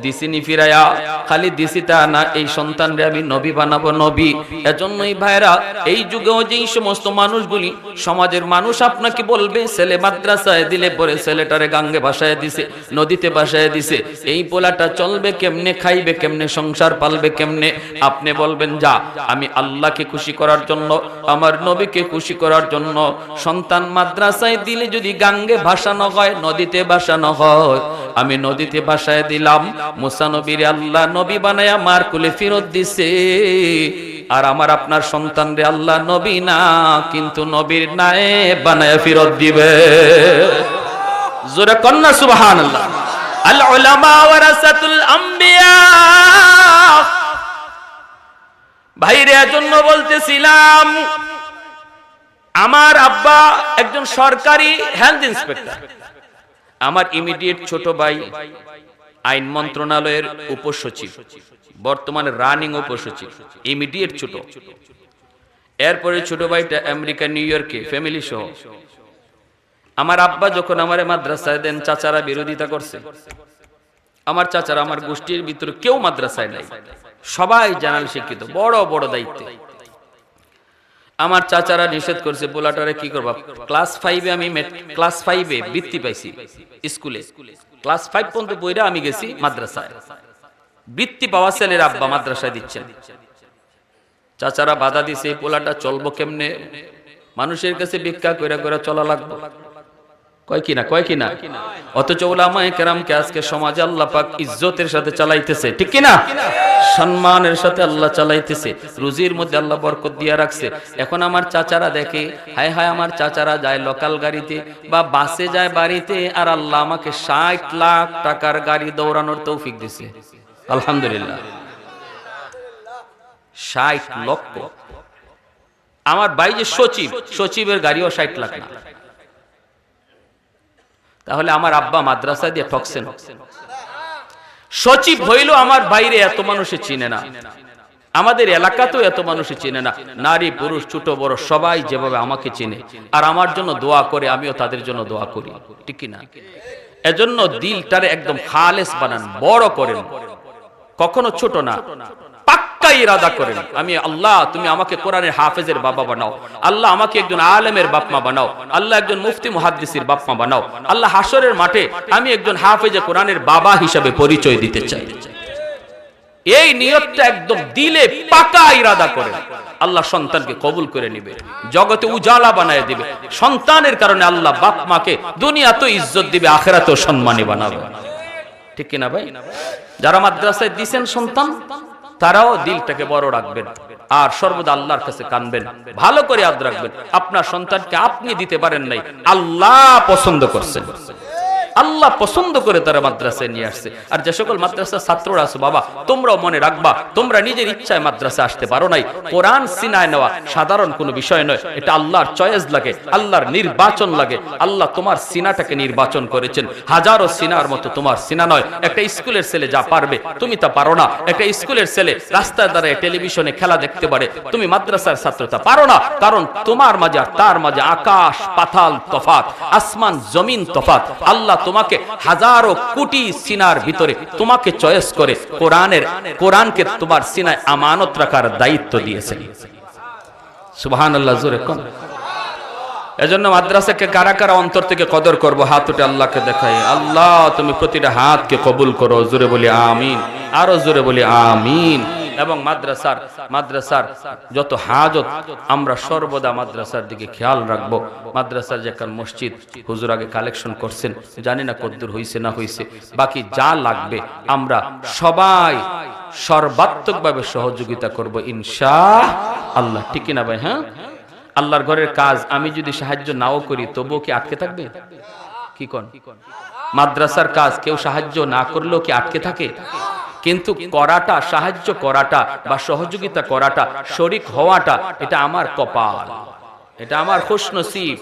দিসিনি ফিরায়া, খালি দিসিতা না, এই সন্তানরে আমি নবী বানাবো, নবী। এজন্যই ভাইরা এই যুগেও যেই সমস্ত মানুষগুলি সমাজের মানুষ আপনাকে বলবে ছেলে মাদ্রাসায় দিলে পরে ছেলেটারে গাঙ্গে ভাসায় দিছে, নদীতে ভাসায় দিছে, এই পোলাটা চলবে কেমনে, খাইবে কেমনে, সংসার পালবে কেমনে, আপনি বলবেন যা আমি আল্লাহকে খুশি করার জন্য, আমার নবীকে খুশি করার জন্য সন্তান মাদ্রাসায় দিলে যদি গাঙ্গে ভাসানো হয়, নদীতে ভাসানো হয়, আমি নদীতে ভাসায় দিলাম। মুসা নবীর আল্লাহ নবী বানায়া মার কুলে ফেরত দিছে, আর আমার আপনার সন্তানরে আল্লাহ নবী না কিন্তু নবীর নায়েব বানায়া ফেরত দিবে। জোরে কন্না সুবহানাল্লাহ। আল উলামা ওয়ারাসাতুল আম্বিয়া। ভাইরে এজন্য বলতেছিলাম, আমার আব্বা একজন সরকারি হেলথ ইন্সপেক্টর, আমার ইমিডিয়েট ছোট ভাই আইন মন্ত্রণালয়ের উপসচিব, বর্তমানে রানিং উপসচিব, ইমিডিয়েট ছোট। এরপরে ছোট ভাইটা আমেরিকা নিউ ইয়র্কে ফ্যামিলি সহ। আমার আব্বা যখন আমার মাদ্রাসায় দেন, চাচারা বিরোধিতা করছে। আমার চাচারা আমার গোষ্ঠীর ভিতরে কেউ মাদ্রাসায় নাই, সবাই জানাল শিক্ষিত, বড় বড় দায়িত্বে। আমার চাচারা নিষেধ করছে, পোলাটারে কি করবা, ক্লাস 5-এ আমি ক্লাস 5-এ বৃত্তি পাইছি স্কুলে, ক্লাস 5 পর্যন্ত বইরা আমি গেছি মাদ্রাসায়, বৃত্তি পাওয়া ছেলের আব্বা মাদ্রাসায় দিচ্ছেন। চাচারা বাধা দিছে, পোলাটা চলবো কেমনে, মানুষের কাছে ভিক্ষা কইরা কইরা চলা লাগবে, কয় কিনা। অথচ উলামায়ে কেরামকে আজকে সমাজে আল্লাহ পাক ইজ্জতের সাথে চালাইতেছে, ঠিক কিনা, সম্মানের সাথে আল্লাহ চালাইতেছে, রুজির মধ্যে আল্লাহ বরকত দিয়া রাখছে। এখন আমার চাচারা দেখে, হায় হায় আমার চাচারা যায় লোকাল গাড়িতে বা বাসে যায় বাড়িতে, আর আল্লাহ আমাকে 60 লাখ টাকার গাড়ি দৌড়ানোর তৌফিক দিছে, আলহামদুলিল্লাহ। 60 লক্ষ। আমার ভাই যে সচিব, সচিবের গাড়িও 60 লাখ না। তাহলে আমার আব্বা মাদ্রাসা দিয়ে ঠকছেন। সচিব হইল আমার বাইরে এত মানুষে চিনে না, আমাদের এলাকাতেও এত মানুষে চিনে না, নারী পুরুষ ছোট বড় সবাই যেভাবে আমাকে চিনে আর আমার জন্য দোয়া করে, আমিও তাদের জন্য দোয়া করি, ঠিক কি না। এজন্য দিলটারে একদম খালেস বানান, বড় করেন, কখনো ছোট না, পাক্কা ইরাদা করেন, আমি আল্লাহ তুমি আমাকে কোরআনের হাফেজের বাবা বানাও, আল্লাহ আমাকে একজন আলেমের বাপমা বানাও, আল্লাহ একজন মুফতি মুহাদ্দিসের বাপমা বানাও, আল্লাহ হাসরের মাঠে আমি একজন হাফেজে কোরআনের বাবা হিসাবে পরিচয় দিতে চাই। এই নিয়তটা একদম দিলে পাকা ইরাদা করেন, আল্লাহ সন্তানকে কবুল করে নিবে, জগতে উজালা বানায় দিবে। সন্তানের কারণে আল্লাহ বাপ মাকে দুনিয়াতেও ইজ্জত দিবে, আখিরাতেও সম্মানী বানাবে, ঠিক কিনা ভাই। যারা মাদ্রাসায় দিবেন সন্তান, তারাও দিলটাকে বড় রাখবেন আর সর্বদা আল্লাহর কাছে কানবেন, ভালো করে ইয়াদ রাখবেন আপনার সন্তানকে আপনি দিতে পারেন নাই, আল্লাহ পছন্দ করছেন, আল্লাহ পছন্দ করে তারা মাদ্রাসায় নিয়ে আসছে। আর যে সকল মাদ্রাসার ছাত্ররা আছো বাবা, তোমরাও মনে রাখবা, তোমরা নিজের ইচ্ছায় মাদ্রাসায় আসতে পারো নাই। কোরআন সিনায় নেওয়া সাধারণ কোনো বিষয় নয়, এটা আল্লাহর চয়েস লাগে, আল্লাহর নির্বাচন লাগে। আল্লাহ তোমার সিনাটাকে নির্বাচন করেছেন, হাজারো সিনার মতো তোমার সিনা নয়। একটা স্কুলের ছেলে যা পারবে তুমি তা পারো না, একটা স্কুলের ছেলে রাস্তায় দাঁড়ায় টেলিভিশনে খেলা দেখতে পারে, তুমি মাদ্রাসার ছাত্র তা পারো না, কারণ তোমার মাঝে আর তার মাঝে আকাশ পাতাল তফাত, আসমান জমিন তফাত। আল্লাহ তোমাকে হাজারো কোটি সিনার ভিতরে তোমাকে চয়েস করে কোরআনকে তোমার সিনায় আমানত রাখার দায়িত্ব দিয়েছেন। সুবহানাল্লাহ, জোরে কোন। এজন্য মাদ্রাসাকে কারা কারা অন্তর থেকে কদর করব, হাত উঠে আল্লাহকে দেখাই, আল্লাহ তুমি প্রতিটা হাতকে কবুল করো, জোরে বলি আমিন, আরো জোরে বলি আমিন। এবং মাদ্রাসার যত হাজত আমরা সর্বদা মাদ্রাসার দিকে খেয়াল রাখবো। মাদ্রাসার যে একটা মসজিদ হুজুর আগে কালেকশন করছেন, জানি না কতদূর হইছে না হইছে, বাকি যা লাগবে আমরা সবাই সর্বাত্মকভাবে সহযোগিতা করব ইনশাআল্লাহ, ঠিক না ভাই। হ্যাঁ, আল্লাহর ঘরের কাজ আমি যদি সাহায্য নাও করি তবুও কি আটকে থাকবে? কি কোন? মাদ্রাসার কাজ কেউ সাহায্য না করলেও কি আটকে থাকে? কিন্তু করাটা, সাহায্য করাটা বা সহযোগিতা করাটা, শরীক হওয়াটা, এটা আমার কপাল, এটা আমার খুশনসিব।